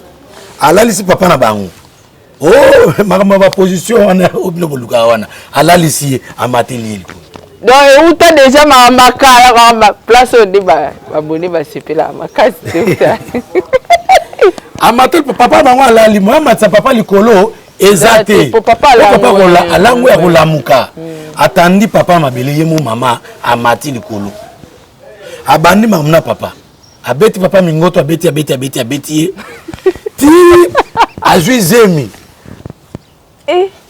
Alalisi papa na bango. Oh, ma position on a obno boluka wana. Alalisi amateli. Donc, où t'as déjà ma place au débat, abonné va se là, ma casse. Amatel papa bango alali moi matsa papa likolo ezate. Papa alango ya kolamuka. Atandi papa mabele ye mo mama amati likolo. Abandi mamna papa. Abeti papa mingoto abeti. Ti azui zemi.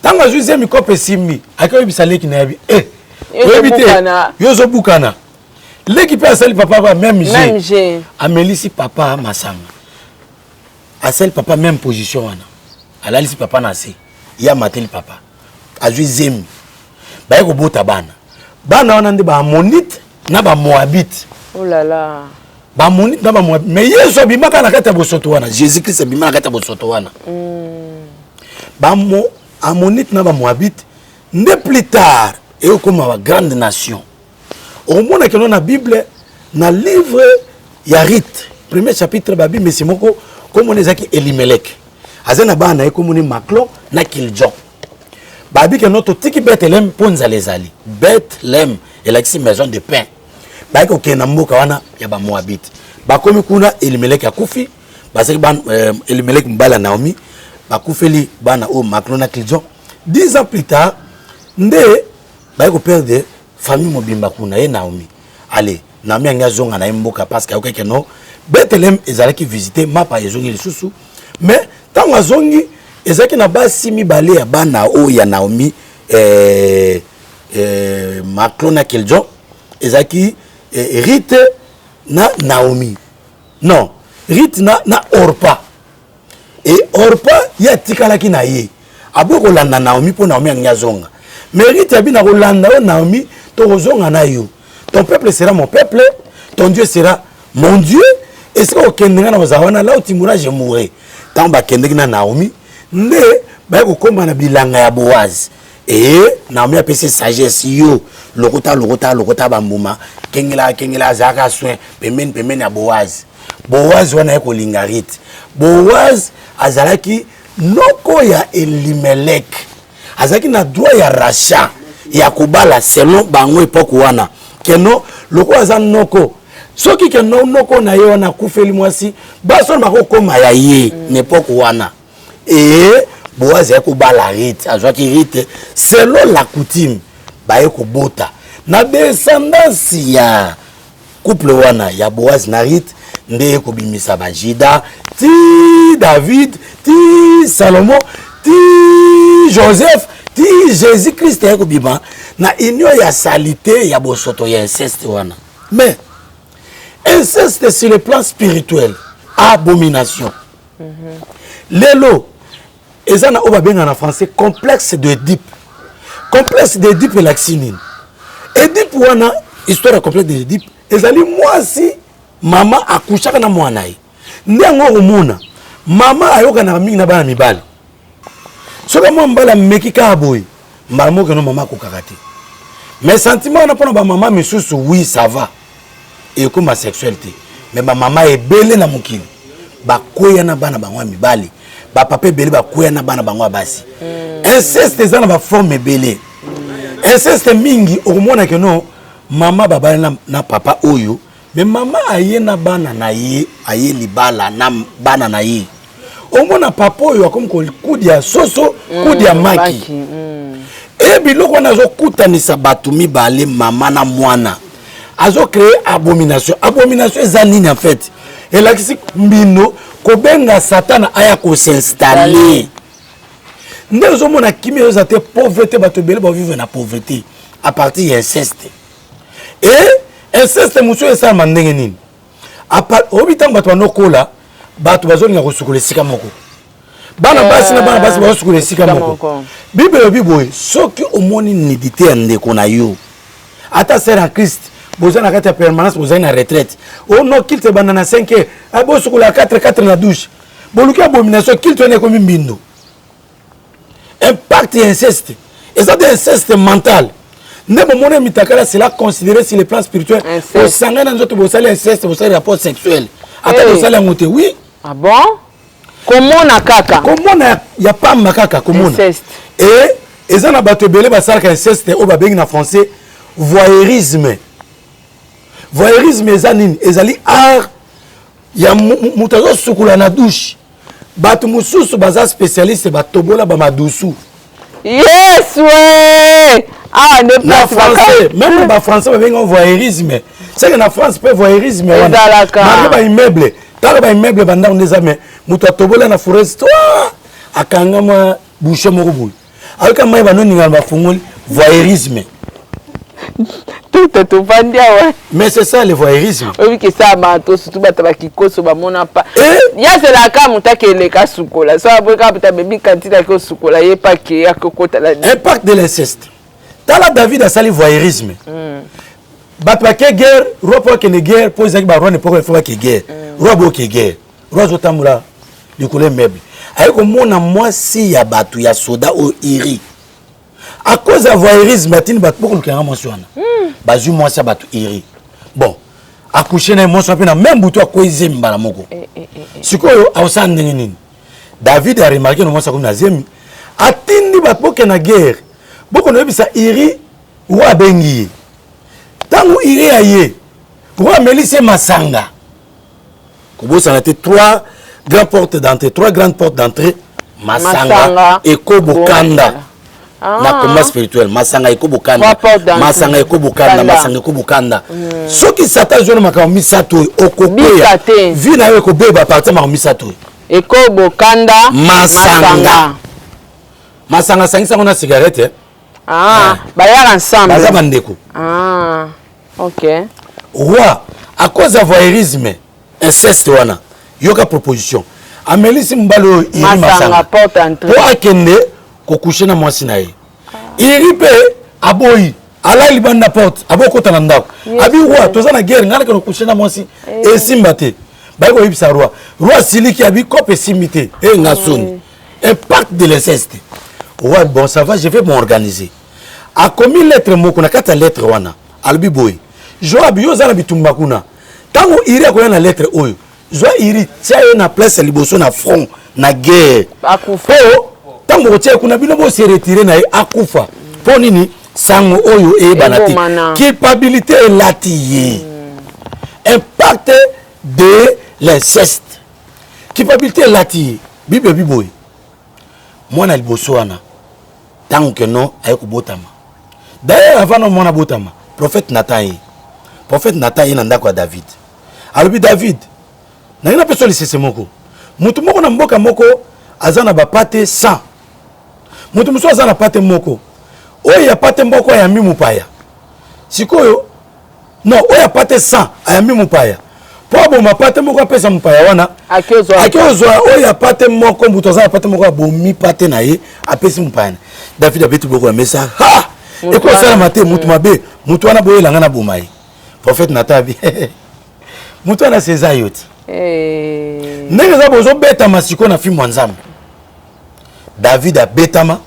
Tango azui zemi kope simi. Akayo bisaleki na yabi. Yozo bukana. L'équipe a celle papa même j'ai. Amélie papa masanga. A celle papa même position wana. Alali papa nasi. Ya matel papa. Azui zemi. Ba ko bota bana. Bana wana ndi ba Ammonite na ba Moabite. Oh là là. Ba Ammonite na ba Moabite. Mais Yesu bimaka na kata bosoto wana. Jésus Christ bimaka na kata bosoto wana. Ba Ammonite na ba Moabite. Ne plus tard et comme une grande nation. Au moins que dans la Bible, dans le livre Yarit, premier chapitre de la Bible, c'est moko comme on est Elimelech. Azena bana et comme on est Maclon na Kiljon. Babi que notre tiki Bethlehem ponza les ali. Bethlehem et la maison de pain. Babi que kenambo kawana ya ba Moabite. Ba comme kuna Elimelech akufi, ba c'est ban Elimelech mbala Naomi, ba kufeli bana o Maclon na Kiljon. 10 ans plus tard, nde ba ko perdre famille mobimba kuna ye Naomi. Allez, Naomi anga zonga na mboka parce que okeke no Bethlehem ezalaki visiter mapa ezongi lisusu. Mais tant azongi ezaki na basi mibale ya bana o ya Naomi Maclona Kiljon ezaki Rite na Naomi. Non, Rite na Orpa. Et Orpa ya tikalaki na ye. Aboko landa Naomi po Naomi anga zonga. Mérite abina Rolanda Naomi to zonga na yo. Ton peuple sera mon peuple, ton Dieu sera mon Dieu. Et ce que kendenga na bazawana là où timura je mourrai. Tant ba kendenga na Naomi, ne ba ko komba na bilanga ya Boaz. Et Naomi a passé sagesse yo, lokota bambuma, kengela zaka soin, pemen ya Boaz. Boaz wana ko lingarit. Boaz azalaki noko ya Elimelech. Azaki na droit ya rachat ya kubala selon bango époque wana keno loko azan noko soki keno noko na yo na kufeli mwasi baso bako koma ya ye n'époque wana et Boaz ya kubala rite azwaki rite selon la coutume ba ko bota na descendance ya couple wana ya Boaz na rite nde ko bimisa ba Juda ti David ti Salomon ti Joseph ti Jésus-Christ est biba na union ya salité ya bosoto ya inceste wana. Mais inceste sur le plan spirituel, abomination. Lelo ezana oba benga na français complexe de Édipe. Complexe d'Édipe et l'axinine. Édipe wana histoire complexe d'Édipe ezali mwasi mama akushaka na mwana. Ndengo omuna mama ayoka na mingi na bana mibali. Soka mo mbala mekika aboy mbamo que no mama ko kakati mais sentiment na pona ba mama misusu oui ça va et comme ma sexualité mais ma maman est belle na mokili ba koya na bana bango mibali ba papa belle ba koya na bana bango basi inceste za na ba forme belle inceste mingi okomona que non mama baba na papa oyo mais mama aye na bana na ye aye libala na bana na ye omona papa oyo akomi kudi ya soso kudi ya maki e biloko wana azokutanisa bato mibale mama na mwana azo créer abomination eza nini en fait elakisi mbino kobenga satana aya s'installer nde ozomona kimi ezoza te pauvreté bato ebele bavivre na pauvreté à partir ya inceste et inceste mosu esalama ndenge nini oyebi ntango bato banokola bato bazolinga kosukola esika moko bana basi na bana basi bazosukola esika moko bible elobi boye soki omoni nidité ya ndeko na yo ata ser en Christ boza na kati ya permanence boza na retraite ono kilte banda na 5 heures abosukola 4 na douche boluki abomination kilte ene ekomi mbindo impact et inceste et ça c'est inceste mental ne bomone mitakala c'est là considéré sur le plan spirituel au sangana dans notre bosali inceste bosali rapport sexuel ata bosali ngote oui ah bon comment na kaka comment ya pas makaka comment inceste et ça na bato belé basala inceste au babengi na français voyeurisme ezanine ezali art ya mutazo sukula na douche bato mususu baza spécialiste batobola ba madusu yes ouais ah ne pas français même ba français babenga voyeurisme c'est que na France peut voyeurisme wana ba immeuble tala ba immeuble banda ondezame mutu atobola na forest akangama bouche moko boui alika mai banoni ngala bafungoli voyeurisme tout vandia ouais mais c'est ça le voyeurisme oui que ça mato surtout bataba kikoso ba mona pa ya c'est la ka mutake le ka sukola so aboka puta baby kantina ko sukola ye pa ke akokota la impact de l'inceste tala David a sali voyeurisme batba ke guerre roi pour que ne guerre pour ezaki ba roi ne pour que faut que guerre roi bo ke guerre roi zotamula likole meuble ayiko mona mwasi ya batu ya soda o iri à cause de voyeurisme batini bat beaucoup le kanga monswana bazu mwasi ya batu iri bon accoucher na monswana pe na même butu akoize mbala moko sikoyo awsa ndenge nini David a remarqué no mwasa comme na zemi atindi bat boke na guerre boko no bisa iri wa bengi tangu iri aye wa melise masanga kobosa na te trois grandes portes d'entrée masanga et kobokanda na combat spirituel masanga ekobokanda masanga ekobokanda masanga ekobokanda soki sata zone makambo misato okobeya vi na yo ekobeba partir makambo misato ekobokanda masanga sangisa ngona cigarette bayaka ensemble baza bandeko ok roi à cause de voyeurisme inceste wana yoka proposition amelisi mbalo iri masanga po akende kokoucher na mwasi na ye iri pe aboyi ala libanda porte abokota na ndako abi roi toza na guerre ngana kokoucher na mwasi esimba te bayi koyebisa roi siliki abi kope esimbi te ngasoni impact de l'inceste roi bon ça va je vais m'organiser akomi lettre moko na kati ya lettre wana alobi boye joabi yo oza na bitumba kuna ntango iri akoya na lettre oyo zwa iri tia yo na place liboso na front na guerre po ntango kotia kuna bino bose retire na ye akufa mpo nini sango oyo eyebana te culpabilité elati ye impact de l'inceste culpabilité elati ye bible biboye mwana liboso wana ntango keno aye kobotama d'ailleurs avant no mwana botama prophète Nathan ye na ndako ya David alobi David na ina peso lisese moko mutu moko na mboka moko azana bapate 100 mutu muso azana pate moko oyo ya pate mboko ya mimu paya sikoyo no oyo ya pate 100 ya mimu paya po bo mapate moko apesa mupaya wana akozwa oyo ya pate moko mutu azana pate moko abomi pate na ye apesi mupaya David abeti boko ya mesa ha ekosala mate mutu mabe mutu wana boyelanga na bomaye prophète Natabi mutu wana seza yo ti ndenge za bozo betama siko na filmu nzambe David abetama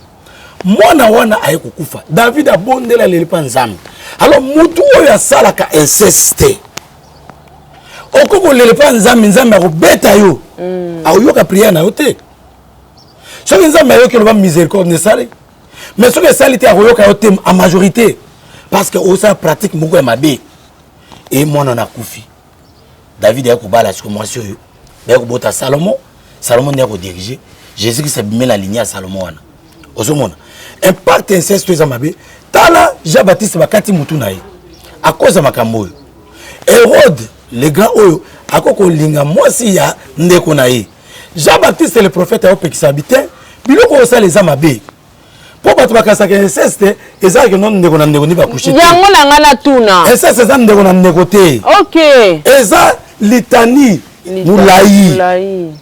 mwana wana aye kukufa David abondela lelipa nzambe alors mutu oyo asalaka inceste okoko lele pa nzambe akobeta yo ayoka prière na yo te soki nzambe ayoki loba miséricorde ne sale mais soki esali te akoyoka yo te en majorité parce que osala pratique moko ya mabe et mwana na kufi David ya kobala siko mwasi oyo ba kobota Salomon nde akodirige Jésus Christ abimela la lignée ya Salomon wana ozomona impact inceste eza mabe tala Jean Baptiste bakati mutu na ye à cause de makambo oyo Hérode le grand oyo akoko linga mwasi ya ndeko na ye Jean Baptiste le prophète ayopekisa bite biloko osala eza mabe po bato bakasaka inceste ezalaki non ndeko na ndeko ndi bakushe te yango na nga na tuna inceste eza ndeko na ndeko te ok eza litanie mulayi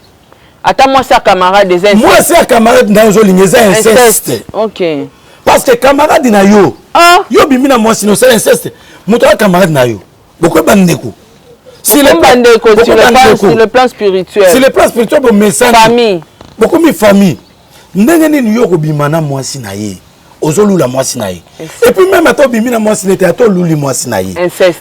ata mwasi ya camarade eza mwasi ya camarade na yo ozolinga eza inceste ok parce que camarade na yo yo bimi na mwasi na osala inceste moto ya camarade na yo bokoyeba ndeko sur le plan spirituel sur le plan spirituel bomesani famille bokomi famille ndenge nini yo kobima na mwasi na ye ozolula mwasi na ye et puis même ata obimi na mwasi na ye te ata oluli mwasi na ye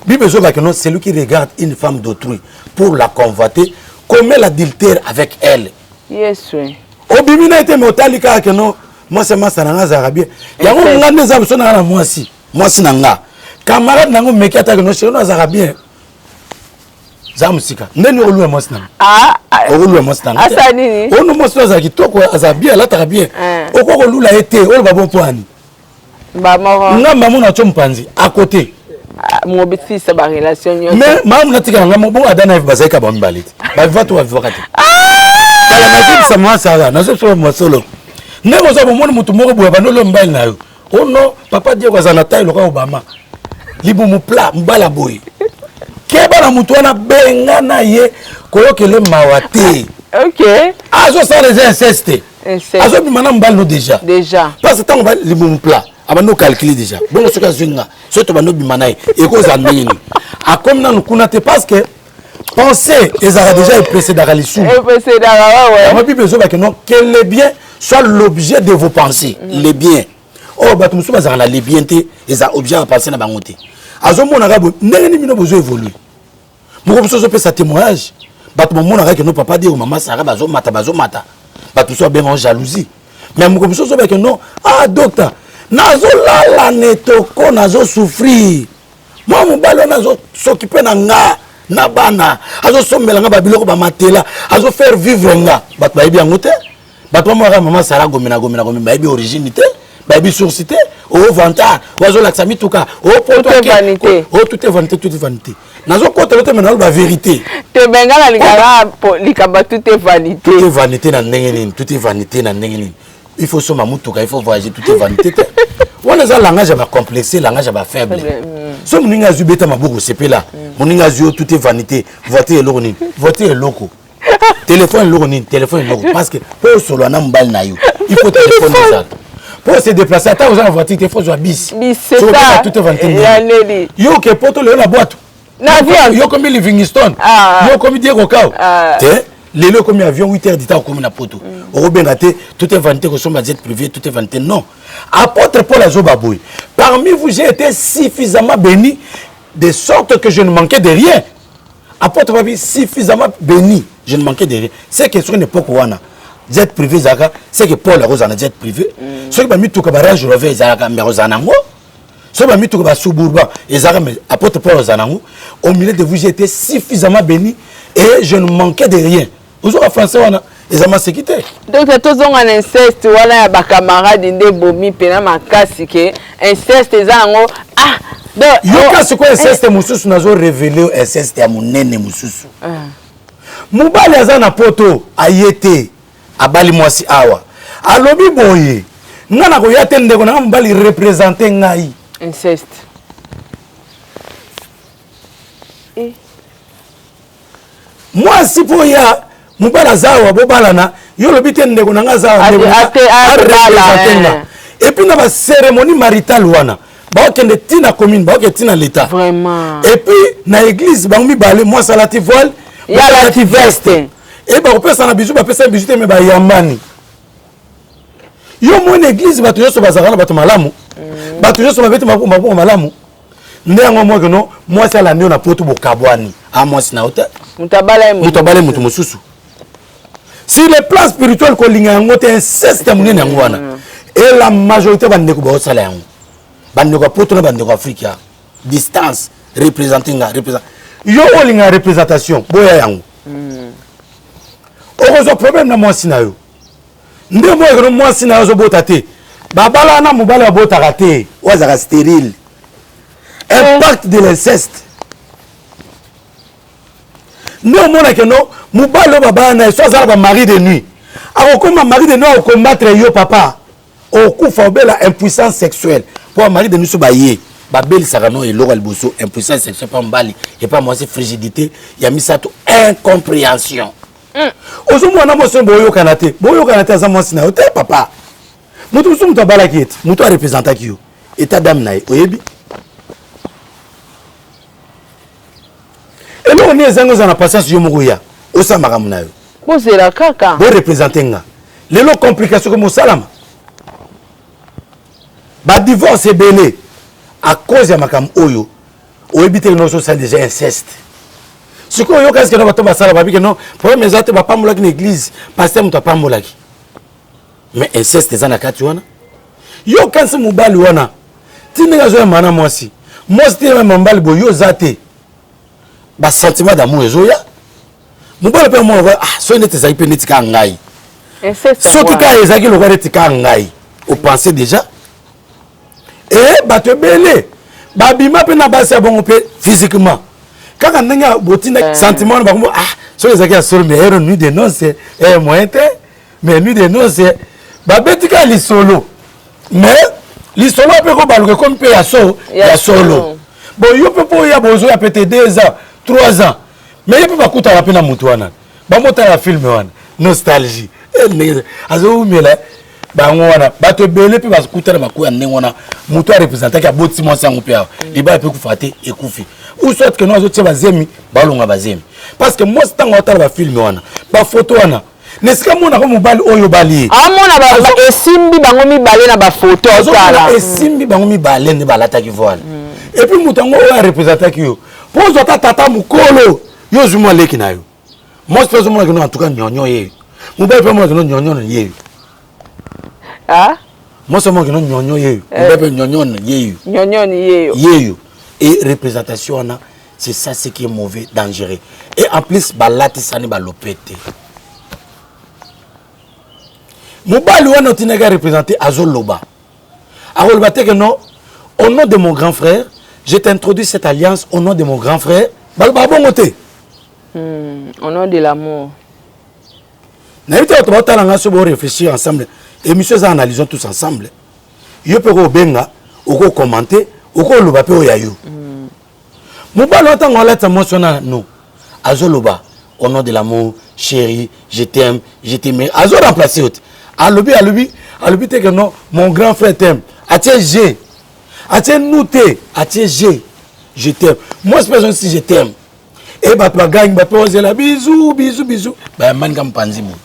bible ezobaki non celui qui regarde une femme d'autrui pour la convoiter commet l'adultère avec elle yes oui obimi na ye te me otali kaka ke non mwasi masa na nga azalaka bien yango nga nde eza biso na nga na mwasi na nga camarade nango meki atake no chéri no azalaka bien za musika ndeni olua mwasi na nga olua mwasi na nga asa nini ono mwasi no azalaka kitoko azalaka bien alataka bien okoko lula ye te oloba bon poani ngamba mona atyo mopanzi akote mobetisa barelation nyonso mais maamu natika nga bongo adana yevi bazalika bamibale te baviva to bavivaka te kala nazebisa mwasi aza nazosoba mwasolo ndenge oza bomoni motu moko boya bandolo mobali na yo ono papa dieko aza na taille loka obama libumu pla mbala boye keba na motu wana benga na ye koyokele mawa te azosala eza inceste azobima na mobali no déjà parce que ntango libumu pla abandi ocalcule déjà bongo soki azwinga soki to bandi obima na ye ekozala ndenge nini akomi nanu kuna te parce que pensée ezalaka déjà eprécédaka lisumu yango bible ezobaki non que le bien soit l'objet de vos pensées les biens oh bato mosusu bazalaka na les biens te eza objet ya pensée na bango te azomonaka boye ndenge nini bino bozo évolue moko mosusu azopesa témoignage bato bamonaka ke no papa dire mama sara bazomata bato mosusu babengao jalousie mais moko mosusu azobaki non docteur nazolala netoko nazosouffrir mwa mobali wana azosokipe na nga na bana azosombela nga babiloko bamatela azofaire vivre nga bato bayebi yango te bato bamwaka mama sara gomena bayebi origine te bayebi source te ovantard wazolakisa mituka tout est vanité nazokotela te me naloba vérité tebengana likamba tout est vanité na ndenge nini tout est vanité na ndenge nini il faut soma mutuka il faut voyager tout est vanité te wana eza langage ya bacomplexé langage ya bafaible so moninga azwi beta maboko sepela moninga azwi tout est vanité voiture eloko nini voiture eloko téléphone eloko nini téléphone eloko parce que po osoloa na mobali na yo il faut téléphone ezala po se déplacer ata oza na voiture te faut zwa bis tout est vanité yo ke poto lelo na bwato yo komi Livingstone yo komi Diego Kao te lelo komi avion 8h du temps komi na poto okobenga te tout est vanité kosomba jet privé tout est vanité non apôtre Paul azobaboy parmi vous j'ai été suffisamment béni de sorte que je ne manquais de rien apôtre Paul suffisamment béni je ne manquais de rien c'est que sur une époque wana jet privé zaka c'est que Paul a jet privé ce qui m'a mis tout ka barrage revers zaka mais rozanango ce qui m'a mis tout ka suburban et zaka mais apôtre Paul rozanango au milieu de vous j'ai été suffisamment béni et je ne manquais de rien vous aurez français wana ezama sécurité donc tozonga na inceste wana ya ba camarade nde bomi pena makasi ke inceste ezango yo kasi ko inceste mususu nazo révéler inceste ya munene mususu mobali aza na poto ayete abali mwasi awa alobi boye nga na koya te ndeko na mobali représenter ngai inceste mwasi po ya mobali azawa bobalana yo lobi te ndeko na nga azawa représenter nga et puis na ba cérémonie maritale wana baokende tina commune baokende tina l'état vraiment et puis na église bango mibale mwasi alati voile ya alati veste et bakopesa na bizu bapesa bizu te me bayambani yo mona église bato nyonso bazalaka na bato malamu bato nyonso babeti maboko malamu nde yango moke no mwasi alandi yo na poto bokabwani a mwasi na ota Mutabala mutu mususu. Si le plan spirituel ko linga yango te inceste munene yango wana. Et la majorité bande ko ba osala yango. Bande ko poto na bande ko Afrika. Distance représenting yo olinga représentation boya yango. Okozo problème na mwasi na yo. Nde mo ko mwasi na yo zo bota te. Babala na mobala bota raté, wazaka stérile. Impact de l'inceste. Non, mon que non, mobala baba na so za ba mari de nuit. Ako comme mari de nuit au combattre yo papa. Au coup fa bela impuissance sexuelle. Pour mari de nuit so ba yé. Ba bel sarano et local bosso impuissance sexuelle pas mbali et pas moi c'est frigidité, il y a mis ça tout incompréhension. Aujourd'hui on a motion boyo kanate za moi sina hotel papa. Mutu sum to bala kiet, mutu représenter ki yo. État d'âme na oyebi. Et nous on est zango za na patience yo mukuya. Osa makamu na yo. Bozela kaka. Bo représenter nga. Lelo complication comme salama. Ba divorce est belé. À cause de makam oyo, oyebi te no so ça déjà inceste. Ce que yo qu'est-ce que no bato basala babi que non, pour mes autres papa mola ki l'église, pasteur muta pa mola ki. Mais inceste za na kati wana. Yo kanse mubali wana. Tinga zo mana mwasi. Mwasi te mbali bo yo zate. Ba sentiment d'amour ezoya. Mubali pe mo so nete za ipe neti ka ngai. Inceste. So ki ka ezaki lo neti ka ngai. Vous pensez déjà? Et bato belé babima pe na basi bongo pe physiquement kaka ndenge botina sentiment ba so les aki asolo mais ero nuit de noces moyen te mais nuit de noces babetika li solo mais li solo pe ko baluke comme pe ya solo bon yo pe po ya bozo ya peut-être 2 ans 3 ans mais yo pe bakuta la pe na mutu wana ba mota la film wana nostalgie azo mela bango wana bato belé pe baskuta na makuya ndenge wana mutu a représenter ka boti mo sango pe liba pe kufate ekufi ou soit que nous autres bazemi balonga bazemi parce que moi tango otala ba film wana ba photo wana nesika mona ko mobali oyo bali mona ba esimbi bango mibale na ba photo otala esimbi bango mibale ne balata ki voile et puis mutango oyo représenter ki yo pose tata mukolo yo zuma leki na yo moi je pense mona que non en tout cas nyonyo ye mobali pe mona que non nyonyo ye. Ah? Moi, c'est moi qui n'ai pas eu. Et représentation, c'est ça ce qui est mauvais, dangereux. Et en plus, balati sani balopete. Mobali wana tinega représenté Azoloba. Azoloba te que non, au nom de mon grand frère, je t'introduis cette alliance au nom de mon grand frère. Balba bongote. Au nom de l'amour. N'avez-vous pas réfléchir ensemble? Et monsieur, nous analysons tous ensemble. Yo peut benga, ou commenter, ou loba pe oyayo. Mouba longtemps on l'a mentionné nous. Azoloba, au nom de l'amour, chérie, je t'aime, je t'aime. Azo remplacé autre. Alobi te que non, mon grand frère t'aime. Atie G. Atie nous te, atie G. Je t'aime. Moi c'est personne si je t'aime. Et bah toi gagne, bah toi la bisous. Bah man comme panzi bon.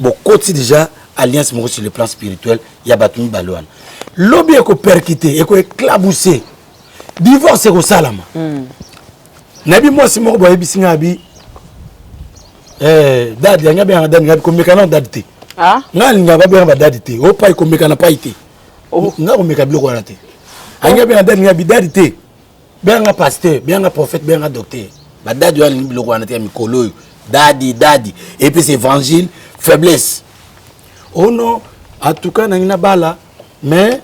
Bon, côté déjà, alliance sur le plan spirituel, il y a battu Balouane. L'objet est percuté, est éclaboussé. Divorce, c'est au salama. Nabi, moi, si moi, je suis abi. Dad, il y a bien un dad, comme mécanon dadité. Ah? Non, il n'y a pas bien un dadité. Au pas comme mécanon pas été. Non, comme mécanon pas été. Il y a bien un dad, il y a bien dadité. Bien un pasteur, bien un prophète, bien un docteur. Dad, il y a un biloko, daddy. Et puis c'est évangile. Faiblesse. Oh non, en tout cas, na bala, mais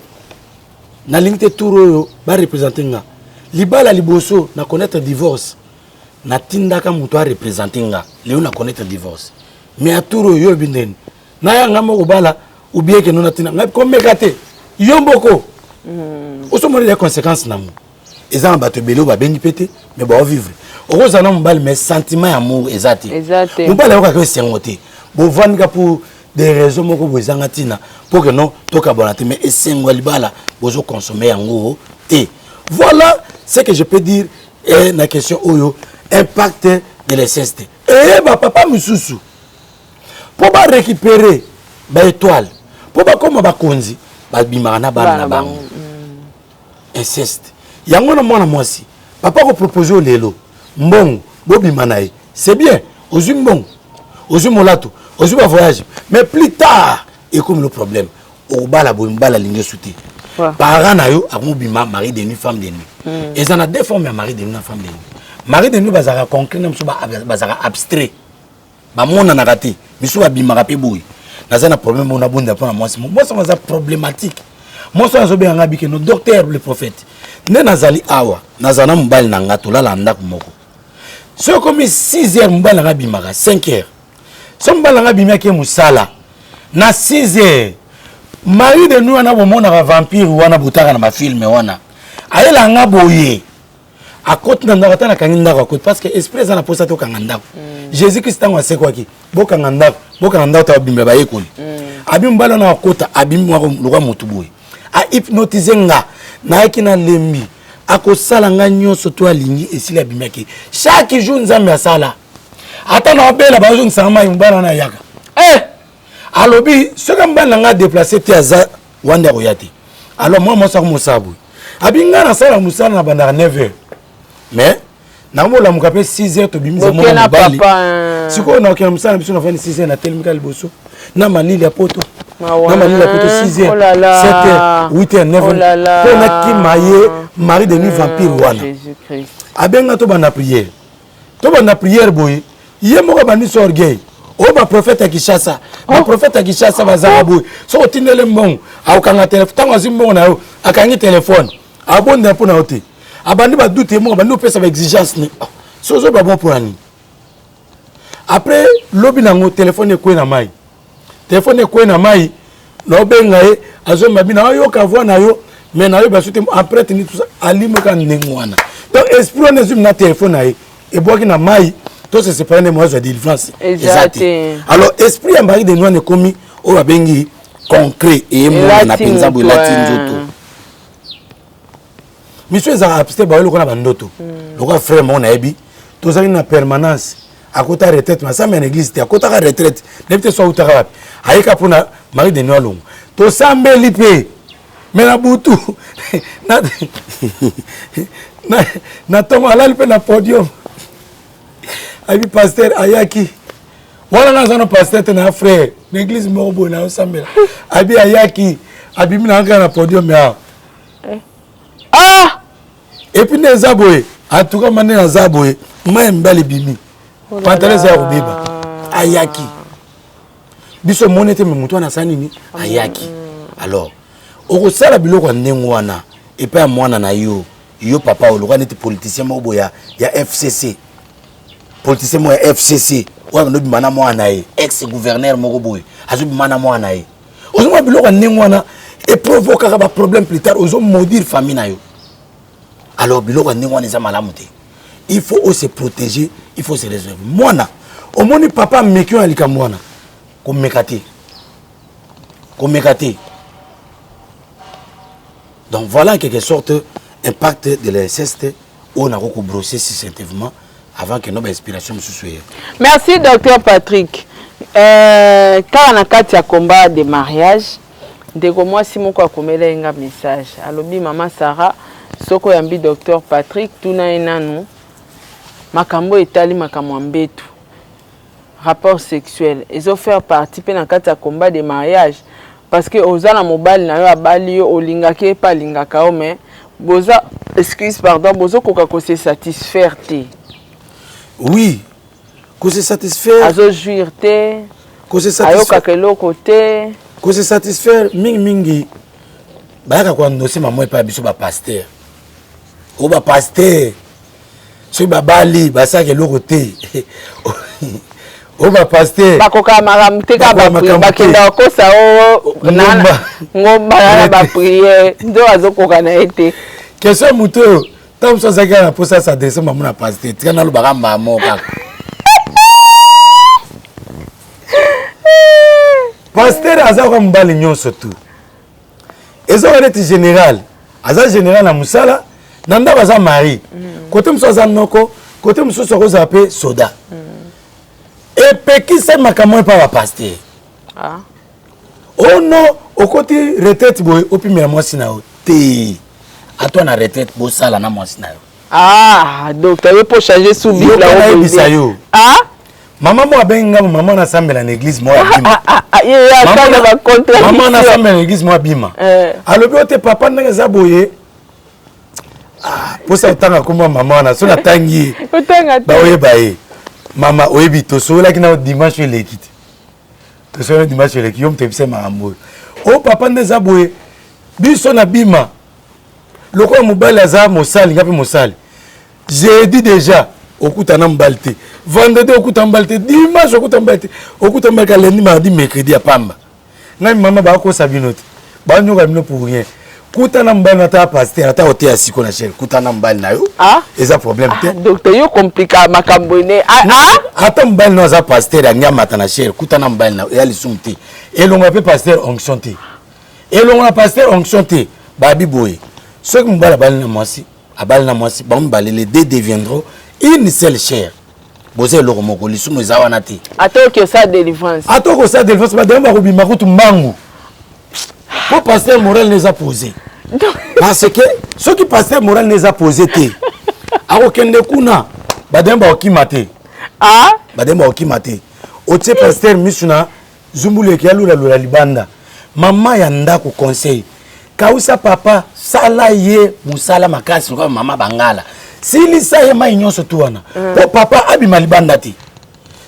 na ligne touro ba représenter nga. Libala liboso na connaître divorce. Na tindaka muto a représenter nga. Léo na connaître divorce. Mais à touro yo binden. Na ya nga mo bala ou bien que nous na tinda. Comme mekate. Yomboko. Oso mo les conséquences na mo. Ezan bato belo ba bengi pété mais ba vivre. Oroza na mbal mais sentiment amour ezati. Exact. Mbala ko ka sengote. Pour des raisons pour que non, tout mais et consommer en voilà ce que je peux dire et la question oyo impact de l'inceste. Et papa Moussoussou pour récupérer l'étoile, pour comme bakonzi, bimana bana inceste. Yango na mwana mwasi, papa ko proposer au lelo mbongo bobima na ye c'est bien ozwi mbongo ozwi molato ozwi ba voyage mais plus tard et comme le problème au bala bo mbala linge souté parents na yo akomobima mari de nuit femme de nuit et ça na deux formes ya mari de nuit na femme de nuit mari de nuit bazaka concret na mso bazaka abstrait ba mona na raté miso abimaka pe boy naza na problème on a bonda pour moi ça va problématique moi ça zo bien ngabike no docteur le prophète ne nazali awa nazana mbali na ngato la ndako moko so comme 6h mbali na bimaka 5h so mbali na bimaka musala na 6h mari de nous na bomona ka vampire wana butaka na ma film wana ayela ngaboye akoti na ndako na kangi ndako akoti parce que esprit za na posa to kanga ndako Jésus Christ tango asekwaki boka ngandako ta bimba ba yekoli abim mbala na akota abim lokwa motu boye a hypnotiser nga na yaki na lembi akosala nga nyonso to alingi esili abimaki chaque jour nzambe asala ata na obela bazo nsama mbala na yaka alobi soka mbala nga déplacer te aza wanda koyati alors moi ça comme ça boye abinga na sala musala na banda 9h mais namola mukape 6h to bimisa mo na bali siko na okela musala biso na 26h na telmika liboso na manili ya poto na manili ya poto 6h 7h 8h 9h pour na ki maye mari de nuit vampire wana abenga to bana prière boy ye moko bani sorgey o ba prophète Kishasa ba prophète Kishasa bazaka boy so otindele mbongo akanga téléphone tango zimbongo na yo akangi téléphone abonda pour na ote abandi ba doute mo bandi opesa ba exigence ni so zo ba bon pour ani après lobi nango téléphone ekwe na mai no benga e azo mabina yo ka voix na yo mais na yo ba soute après tini tout ça alimo ka ndengwana donc esprit ne zum na téléphone na e boki na mai to se séparer de moi de délivrance exact alors esprit ya mari de noix ne komi o ba bengi concret et mo na penza bo latin zoto monsieur za absté ba lo ko na bandoto lo ko frère mon na ebi to za na permanence à côté retraite mais ça mais l'église à côté retraite n'était soit utaka wapi aika pona mari de noix longo to sambeli pe mais na butu na tongo alali pe na podium abi pasteur ayaki wala na zano pasteur na frère l'église morbo na sambela abi ayaki abi mina na podium ya et puis les aboye en tout cas mané na zaboye ma mbali bimi pantalon za rubiba ayaki biso monete me muto na sanini ayaki alors oko sala biloko ndengo wana et pas mwana na yo papa oloka neti politicien mo ya FCC politicien mo ya FCC wana no bimana mwana e ex gouverneur moko boye azu bimana mwana e ozoma biloko ndengo wana et provoquera ba problème plus tard ozo maudire famille na yo alors biloko ndengo wana za malamu te il faut se protéger il faut se réserver mwana omoni papa mekio alika mwana komekate donc voilà en quelque sorte impact de l'inceste on a beaucoup brossé succinctement avant que nos inspirations me soient. Merci docteur Patrick. Quand on a quatre ya combat de mariage de moi si mon quoi comme un message alobi maman Sarah soko yambi docteur Patrick tuna enanu makambo etali makambo mbetu rapport sexuel ils ont fait participer dans quatre combat de mariage parce que ozana mobile na yo abali yo olingaki pa lingaka o mais boza excuse pardon bozo koka ko se satisfaire te oui ko se satisfaire azo jouir te ko se satisfaire ayoka keloko te ko se satisfaire mingi bayaka kwa ndosi mamoy pa biso ba pasteur o ba pasteur so babali basaka eloko te o ba pasteur bakoka maram te ka bakenda kosa o ngomba ba prière ndo azokoka na ete question muto tam so zaka na posa sa adresse mamu na pasteur tika lo bakamba mo kaka pasteur azaka mbali nyonso tu ezo rete général aza général na musala nanda baza mari côté muso za noko côté muso so zape soda et pekisa makambo pa ba pasteur oh non au côté retraite boy opimela mwasi na te atwa na retraite bo sala na mwasi na yo Ah, docteur, il faut changer sous Bible. Ah? Maman moi benga maman na sambe na l'église moi bima. Maman na sambe na l'église moi bima. Alors bien papa na zaboye. Ah, pour ça tanga comme maman na so na tangi. Ba oye bae. Mama oyebi to so la kina dimanche l'équipe. To so dimanche l'équipe yom te bise maambo. Oh papa na zaboye. Biso na bima. Loko mobile aza mosali ngapi mosali. J'ai dit déjà okutana mbalte. Vendredi okuta mbalte, dimanche okuta mbalte. Okuta mbalte lundi, mardi, mercredi à Pamba. Ngai maman ba ko sabinote. Ba nyoka bino pour rien. Kutana mbali ata pasteur ata hotel asiko na chel. Kutana mbali na yo. Ah, eza problème te. Docteur yo compliqué makambo ne. Ah, ata mbali no za pasteur ya nyama na chel. Kutana mbali na ya lisumti. Elonga pe pasteur onction te. Elonga pasteur onction te. Ba biboye. Ceux qui mbala bali na mwasi, abali na mwasi, ba mbali les deux deviendront une seule chair. Bozé le romoko lisumu zawana te. Attends que ça délivrance. Attends que ça délivrance ba demba ko bima ko tumbangu. Pour pasteur moral les a posé. Parce que ceux qui pasteur moral les a posé te. Ako kende kuna ba demba okimate. Ah? Ba demba okimate. Otie pasteur misuna zumbule ki alula lula libanda. Mama ya ndako conseil. Kausa papa sala ye musala makasi kwa mama bangala. Sili sa ye mai nyonso tuana. Po papa abima libanda ti.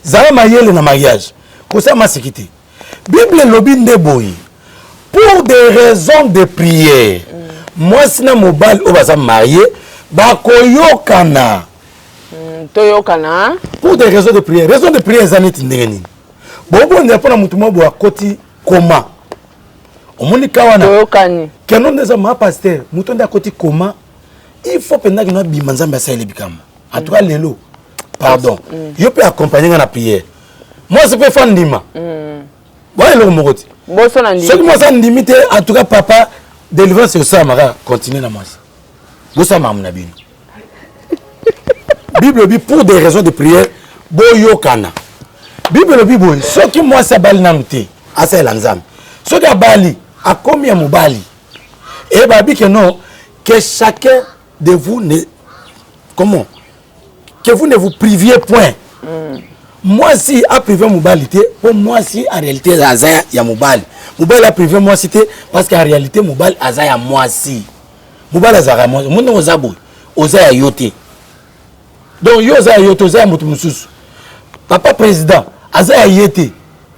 Zara mayele na mariage. Kosa masikiti. Bible lobi ndeboyi. Pour des raisons de prière. Moi sina mobile obaza marié ba koyokana. Toyokana. Pour des raisons de prière. Raison de prière zaneti ndengeni. Bobo ndepona mutu mobo akoti koma. Omoni kawana. Toyokani. Kenon neza ma pasteur, mutu nda akoti koma. Il faut pendant que nous bimanza mbasa ile bikama. En tout cas lelo. Pardon. Yo peut accompagner dans la prière. Moi je peux faire ndima. Ouais le mokoti. Boso na ndimi. Ce que moi ça ndimite en tout cas papa délivrance au samara continuer na moi. Bosa mamna bino. Bible dit pour des raisons de prière boyokana. Bible dit boy ce qui moi ça bali namte asa lanzam. Ce qui bali a combien mobali. Et babi que non que chacun de vous ne comment que vous ne vous priviez point. Moi si a privé mobilité pour moi si en réalité azaya ya mobile mobile a privé moi cité parce qu'en réalité mobile azaya moi si mobile azara moi mon nom zabo ozaya yote donc yo ozaya yote ozaya mutu mususu papa président azaya yete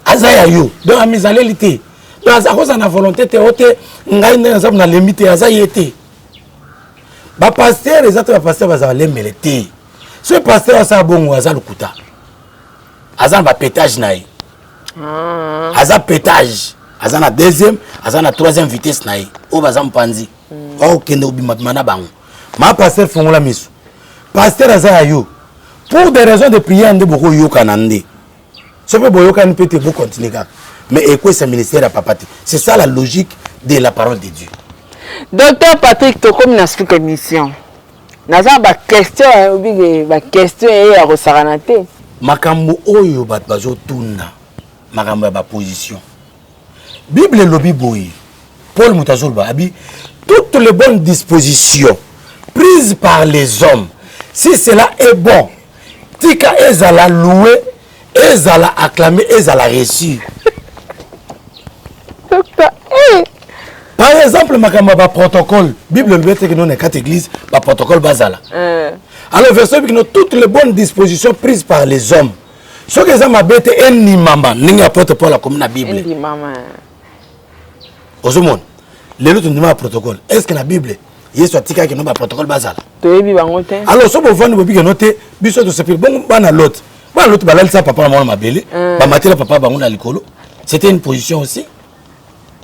azaya yo donc a mis à l'élité donc à cause de la volonté te ote ngai nzam na limite azaya yete. Ba pasteur les autres pasteurs bazala lemelete. Ce pasteur ça bon azal kuta. Azan ba pétage naï. Azan pétage. Azan na deuxième, azan na troisième vitesse naï. O bazam panzi. O kende obi matmana bango. Ma pasteur fongola misu. Pasteur azaya yo. Pour des raisons de prière ande boko yo kanande. Ce que boyoka ne peut te continuer. Mais écoute ce ministère à papati. C'est ça la logique de la parole de Dieu. Docteur Patrick, tu comme dans cette émission. Naza ba question ba question ya rosaranate. Makambo oyo bat bazo tuna. Makambo ba position. Bible lobi boy. Paul Moutazolba abi toutes les bonnes dispositions prises par les hommes. Si cela est bon, tika ezala louer, ezala acclamer, ezala réussir. Docteur par exemple, ma protocole, Bible le que nous sommes 4 églises, ma protocole basala. Alors, verset que nous toutes les bonnes dispositions prises par les hommes. Ce que ça m'a bête, un maman, n'inga porte pas la comme la Bible. Un maman. Aux hommes, les autres nous ma protocole. Est-ce que la Bible, il y a soit tika que nous ma protocole basala. Alors, ce que vous voyez, vous noter, biso de ce pays, bon, ban à l'autre. Ban à l'autre, balal ça, papa, maman, ma belle. Ba mater papa, ba on a l'écolo. C'était une position aussi.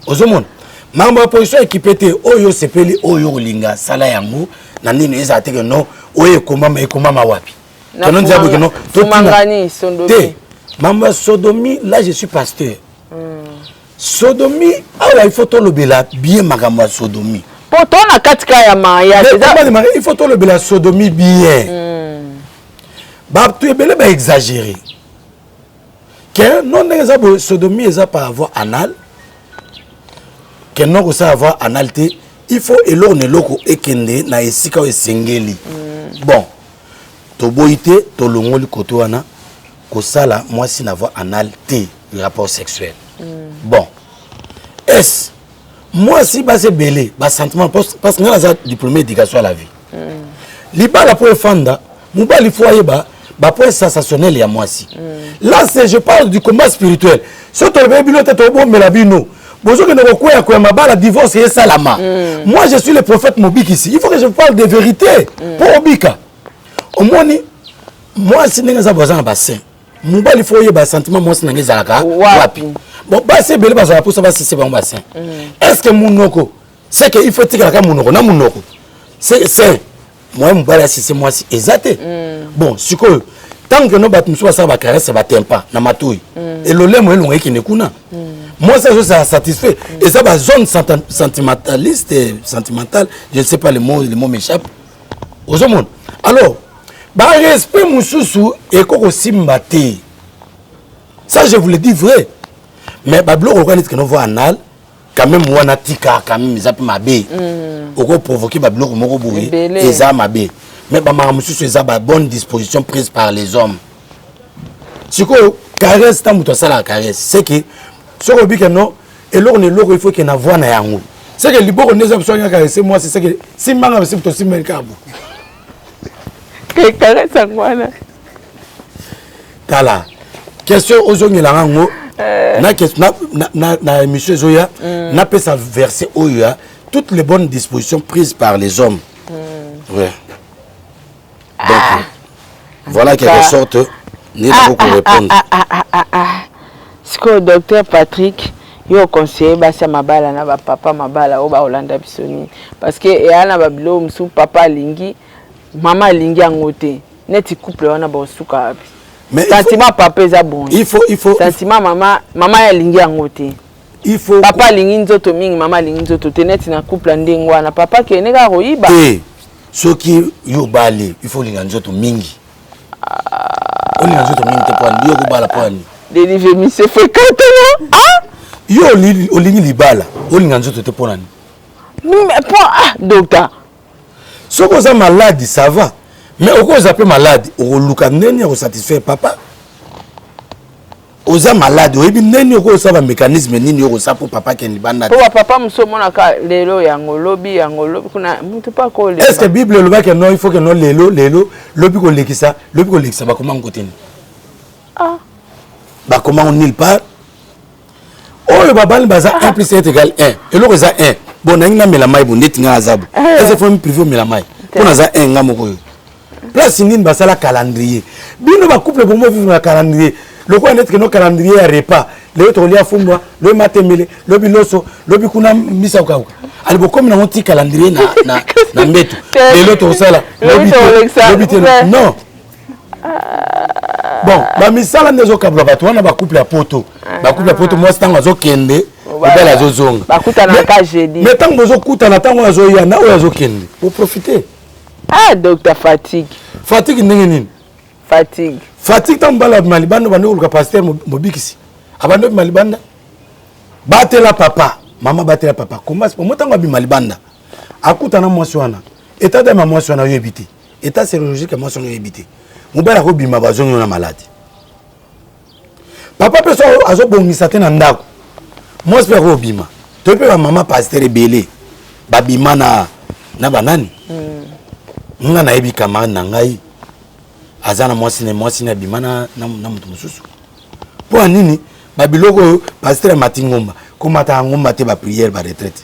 Aux hommes. Mambo position équipée oyo sepeli oyo linga sala yango na nini eza te que non oyo komama wapi non diable que non tout mangani sodomi mambo sodomi là je suis pasteur sodomi alors il faut to lobela bien makambo sodomi pour toi na katika ya maya il faut to lobela sodomi bien ba tu ebele ba exagérer que non nezabo sodomi eza par avoir anal que non ça avoir analte il faut elone loko ekende na esika o sengeli Bon, toboité, tolongoli kotoana, kosala, moi si n'avoir anal T, le rapport sexuel. Bon, est-ce, moi si bah c'est belé, bah sentiment, parce que nous avons diplômé d'éducation à la vie. Liba la pour fanda, mouba li foyer bah pour sensationnel et à moi si. Là c'est, je parle du combat spirituel. Surtout le bébé l'autre est au bon mais la vie non. Bonjour que nous quoi quoi ma la divorce et salama. Moi je suis le prophète Mobik ici. Il faut que je parle de vérité pour Obika. Au moins moi si nous avons besoin d'un bassin. Mouba li foyer bah sentiment moi si nous avons wapi. Bon bah c'est belé bah pour savoir si c'est bon bassin. Est-ce que Mounoko c'est qu'il faut tirer la Mounoko na Mounoko. C'est moi mouba si c'est moi si exact. Bon si que tant que nous battons soit ça va caresser va tempa na matouille. Et le lait moi l'on est qui ne kuna. Moi, ça satisfait. Et ça, zone sentimentaliste et sentimentale, je ne sais pas, le mot m'échappe. Aux hommes. Alors, respect Moussoussou et Koko Simbate. Ça, je vous le dis vrai. Mais Bablo, on organise que nous voyons anal, quand même, on a tika, quand même, ils ont mabé. On va provoquer Bablo, on va bourrer, ils ont mabé. Mais Moussoussou, ils ont une bonne disposition prise par les hommes. Si vous caresse, tant que ça, la caresse, c'est que. Ce que je non, et l'on est l'eau, il faut qu'il y ait une voix. C'est que les gens qui ont caressé moi, c'est que si je suis aussi mal cabo. Quel caresse à moi là? Tala. Question aux gens qui l'ont na émission Zoya, n'a pas ça verset Oya, toutes les bonnes dispositions prises par les hommes. Ouais. Donc, voilà quelque sorte, n'y a pas beaucoup répondre. Ce que docteur Patrick yo conseiller basi mabala na ba papa mabala o ba Olanda bisoni parce que et ana babilo msu papa lingi mama lingi angote neti couple wana ba suka mais sentiment papa eza bon il faut sentiment mama ya lingi angote il faut papa lingi nzoto mingi mama lingi nzoto teneti na couple ndenge wana papa ke neka royiba ce qui yo bali il faut linga nzoto mingi on linga nzoto mingi te kwa ndio ko bala pwani délivrer monsieur fréquente ah yo olingi libala olinga nzoto te ponani mais pas docteur si vous êtes malade ça va mais au vous êtes malade au luka neni au satisfaire papa oza malade oyebi neni ko saba mécanisme nini ko sa pour papa ken libanda pour papa muso mona ka lelo yango lobi kuna mutu pa ko le est-ce que bible le ba que non il faut que non lelo lobi ko lekisa ba comment ngoteni bah comment on n'y pas oh le babal baza 1 plus 1 égale 1 et l'autre ça 1 bon na mela mai bon netinga azabu est-ce faut me priver mela mai pour na za 1 ngamoko place nini basala calendrier bino ba couple pour moi vivre na calendrier le quoi net que nos calendrier à repas le autre lia fumwa le matemele le biloso le bikuna misa ka ali bo comme na monti calendrier na mbetu le autre sala le bito non. Bon, ba misala ndezo kabla batu wana ba couple ya poto. Ba couple ya poto moi stango azo kende, bela azo zonga. Ba kuta na ka jeudi. Mais tango zo kuta na tango azo ya na azo kende. Pour profiter. Ah docteur fatigue. Fatigue ndenge nini? Fatigue tango bala malibanda bando ko pasteur Mobikisi. Abando malibanda. Batela papa, mama batela papa. Comment moi tango bi malibanda. Akuta na mwasi wana. État de maman mwasi wana yo ebité. État sérologique mwasi wana yo ebité. Mobala ko bima bazonyo na malade. Papa peso azo bongisa te na ndako. Moi spère ko bima. To pe maman pasteur ebele. Ba bima na banani. Nga na ebi kama na ngai. Azana mwasi na bima na mutu mususu. Po nini ba biloko pasteur Matingomba komata ngomba te ba prière ba retraite.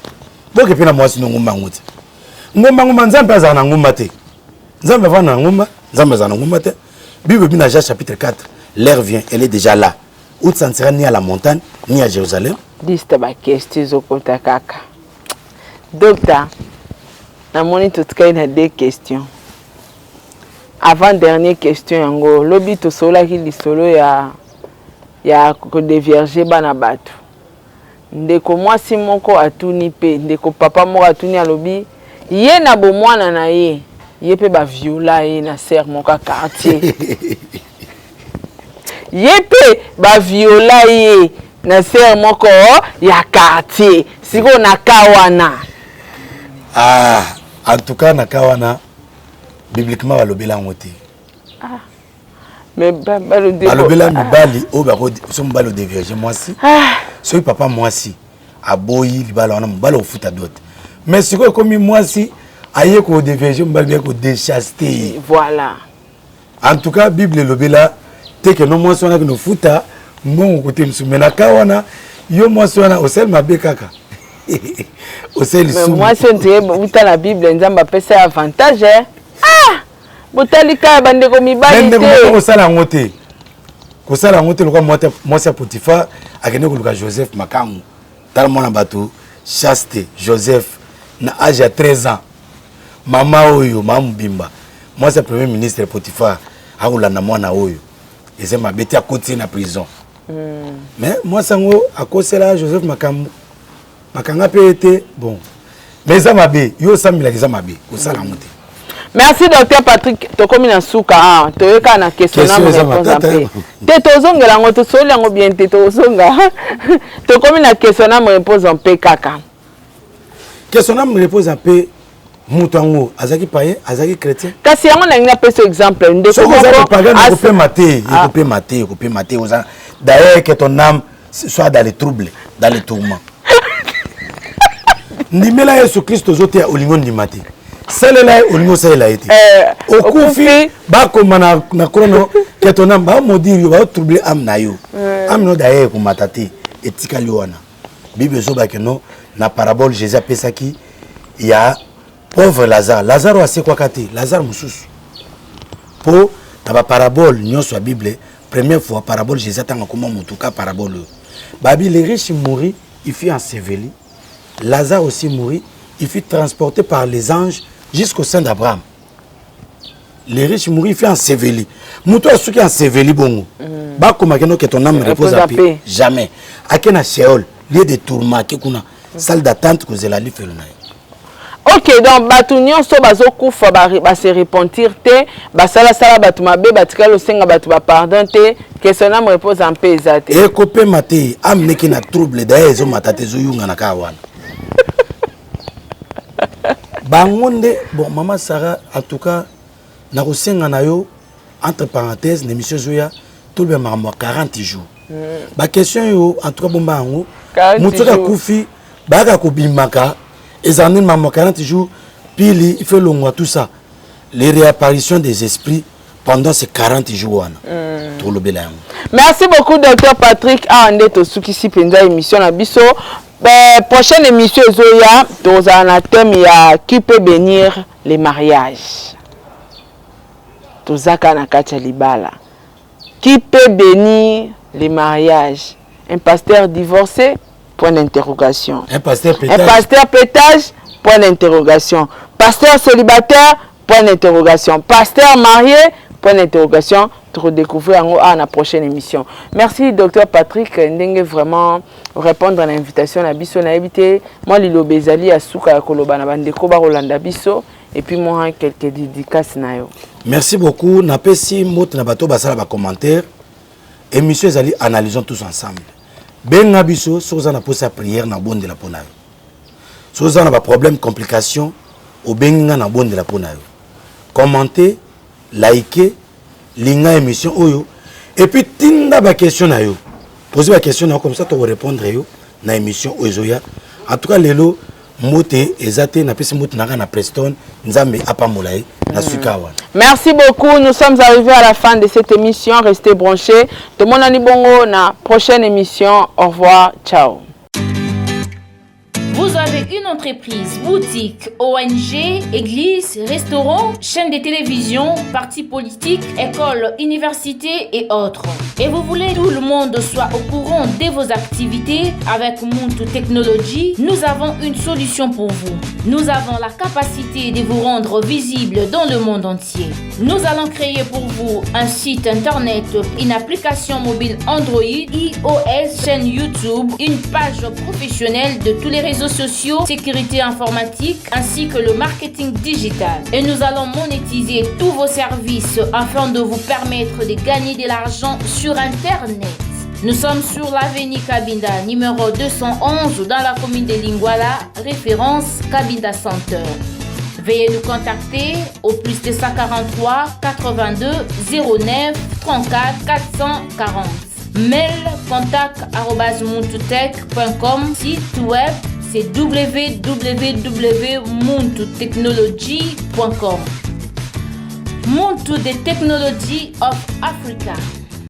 Boke pe na mwasi ngomba ngote. Ngomba nzambe azana ngomba te. Nzambe va na ngomba Zamba zana ngumate. Bible bina Jacques chapitre 4. L'heure vient, elle est déjà là. Où tu ne seras ni à la montagne, ni à Jérusalem. Dis ta question zokota kaka. Docteur, na moni tout cas il y a deux questions. Avant dernière question yango, lobi to sola ki lisolo ya ko de vierge bana batu. Ndeko mwasi moko atuni pe, ndeko papa moko atuni alobi, ye na bo mwana na ye. Yepe ba viola ye na serre mon quartier. Yepe ba viola ye na serre moko ya quartier. Siko na kawana. Ah, en tout cas na kawana bibliquement balobela ngote. Mais balobela mibali o bako so mbalo de vierge moi si. So papa moi si aboyi libala wana mbalo ofuta dot. Mais siko comme moi si aye ko de vierge mbalo ko déchasteté. Voilà. En tout cas Bible lobela te que non moi so na no futa mon côté msumena kawana yo moi so na osel mabe kaka. Mais moi c'est entre la Bible nzamba pesa avantage. Botalika bande ko mibali te. Ndeko ko sala ngote. Ko sala ngote lokwa moi c'est Potiphar akene ko luka Joseph Makangu. Tal mona bato chaste Joseph na âge à 13 ans. Mama oyo mamubimba. Moi c'est premier ministre Potiphar akolanda mwana oyo. Eze mabeti akoti na prison. Mais moi sango akosela Joseph Makambu. Makanga pe été bon. Mais ça mabe, yo samila ki ça mabe, ko sala ngote. Merci docteur Patrick tokomi na suka ah toyeka na question na réponse en paix. Te tozongela ngo tosoli yango bien te tozonga. Tokomi na question na réponse en paix kaka. Question na réponse en paix mutango azaki païen, azaki chrétien. Kasi yango na ngina peso exemple ndeko moko. So pagan ko pe mater, oza d'ailleurs que ton âme soit dans les troubles, dans les tourments. Ndimela Yesu Christ ozote ya olingo ndimate. Selela olingo sela ete. Okufi bakoma na krono que ton âme ba modiri ba troubler âme na yo. Âme no d'ailleurs ko matate etikali wana. Bible zo ba que non na parabole Jésus apesaki il y a pauvre Lazare. Lazare a quoi kate? Lazare mususu. Po na ba parabole nyonso ya Bible première fois parabole Jésus tanga comment mutuka parabole. Babi les riches mourir, il fut enseveli. Lazare aussi mourit, il fut transporté par les anges jusqu'au sein d'Abraham. Les riches mourir, il fut enseveli. Moutou a ceux qui enseveli bongo. Ba koma keno que ton âme repose en paix. Jamais. Akena Sheol, lieu de tourment qui kuna salle d'attente que zela li felona. Ok, donc batu nyonso bazokufa ba se repentir te, ba sala batu mabe batika lo senga batu ba pardon te, que son âme repose en paix ezate. E kopé maté, âme neki na trouble d'ailleurs zo matate zo yunga na kawana. Bangonde, bon maman Sarah en tout cas na ko senga na yo entre parenthèses l'émission zoya tout le monde 40 jours. Ba question yo en tout cas bomba ngo, mutuka kufi baka ko bimaka ezane maman 40 jours puis il fait le mois tout ça. Les réapparitions des esprits pendant ces 40 jours. Merci beaucoup docteur Patrick Ande Tosukisi penza émission na biso. Prochaine émission Zoya dans un thème qui peut bénir les mariages. Tozaka na kacha libala. Qui peut bénir les mariages? Un pasteur divorcé? Point d'interrogation. Un pasteur pétage? Point d'interrogation. Pasteur célibataire? Point d'interrogation. Pasteur marié? Point d'interrogation. Pour découvrir à la prochaine émission. Merci docteur Patrick Ndenge vraiment répondre à l'invitation à biso na habité. Moi Lilo Bezali à Souka Koloba na bandeko ba Rolanda biso et puis moi quelques dédicaces na yo. Merci beaucoup. Na pesi mot na bato basala ba commentaire. Émission ezali analysons tous ensemble. Benga biso soza na posa prière na bonde la pona yo. Soza na ba problème complication au benga na bonde la pona yo. Commentez, likez linga émission oyo et puis tinda ba question na yo poser ba question na comme ça tu vas répondre yo na émission ozoya en tout cas lelo moté ezate na pesi moté na Preston nzambe apamolae na sukawa. Merci beaucoup, nous sommes arrivés à la fin de cette émission, restez branchés. Tout le monde ani bongo na prochaine émission. Au revoir, ciao. Vous avez une entreprise, boutique, ONG, église, restaurant, chaîne de télévision, parti politique, école, université et autres. Et vous voulez que tout le monde soit au courant de vos activités avec Muntu Technology, nous avons une solution pour vous. Nous avons la capacité de vous rendre visible dans le monde entier. Nous allons créer pour vous un site internet, une application mobile Android, iOS, chaîne YouTube, une page professionnelle de tous les réseaux sociaux, sécurité informatique ainsi que le marketing digital. Et nous allons monétiser tous vos services afin de vous permettre de gagner de l'argent sur Internet. Nous sommes sur l'avenue Kabinda, numéro 211 dans la commune de Lingwala, référence Kabinda Center. Veuillez nous contacter au plus 243 82 09 34 440. Mail contact@muntutech.com. Site web c'est www.muntutechnology.com. Muntu the Technology of Africa.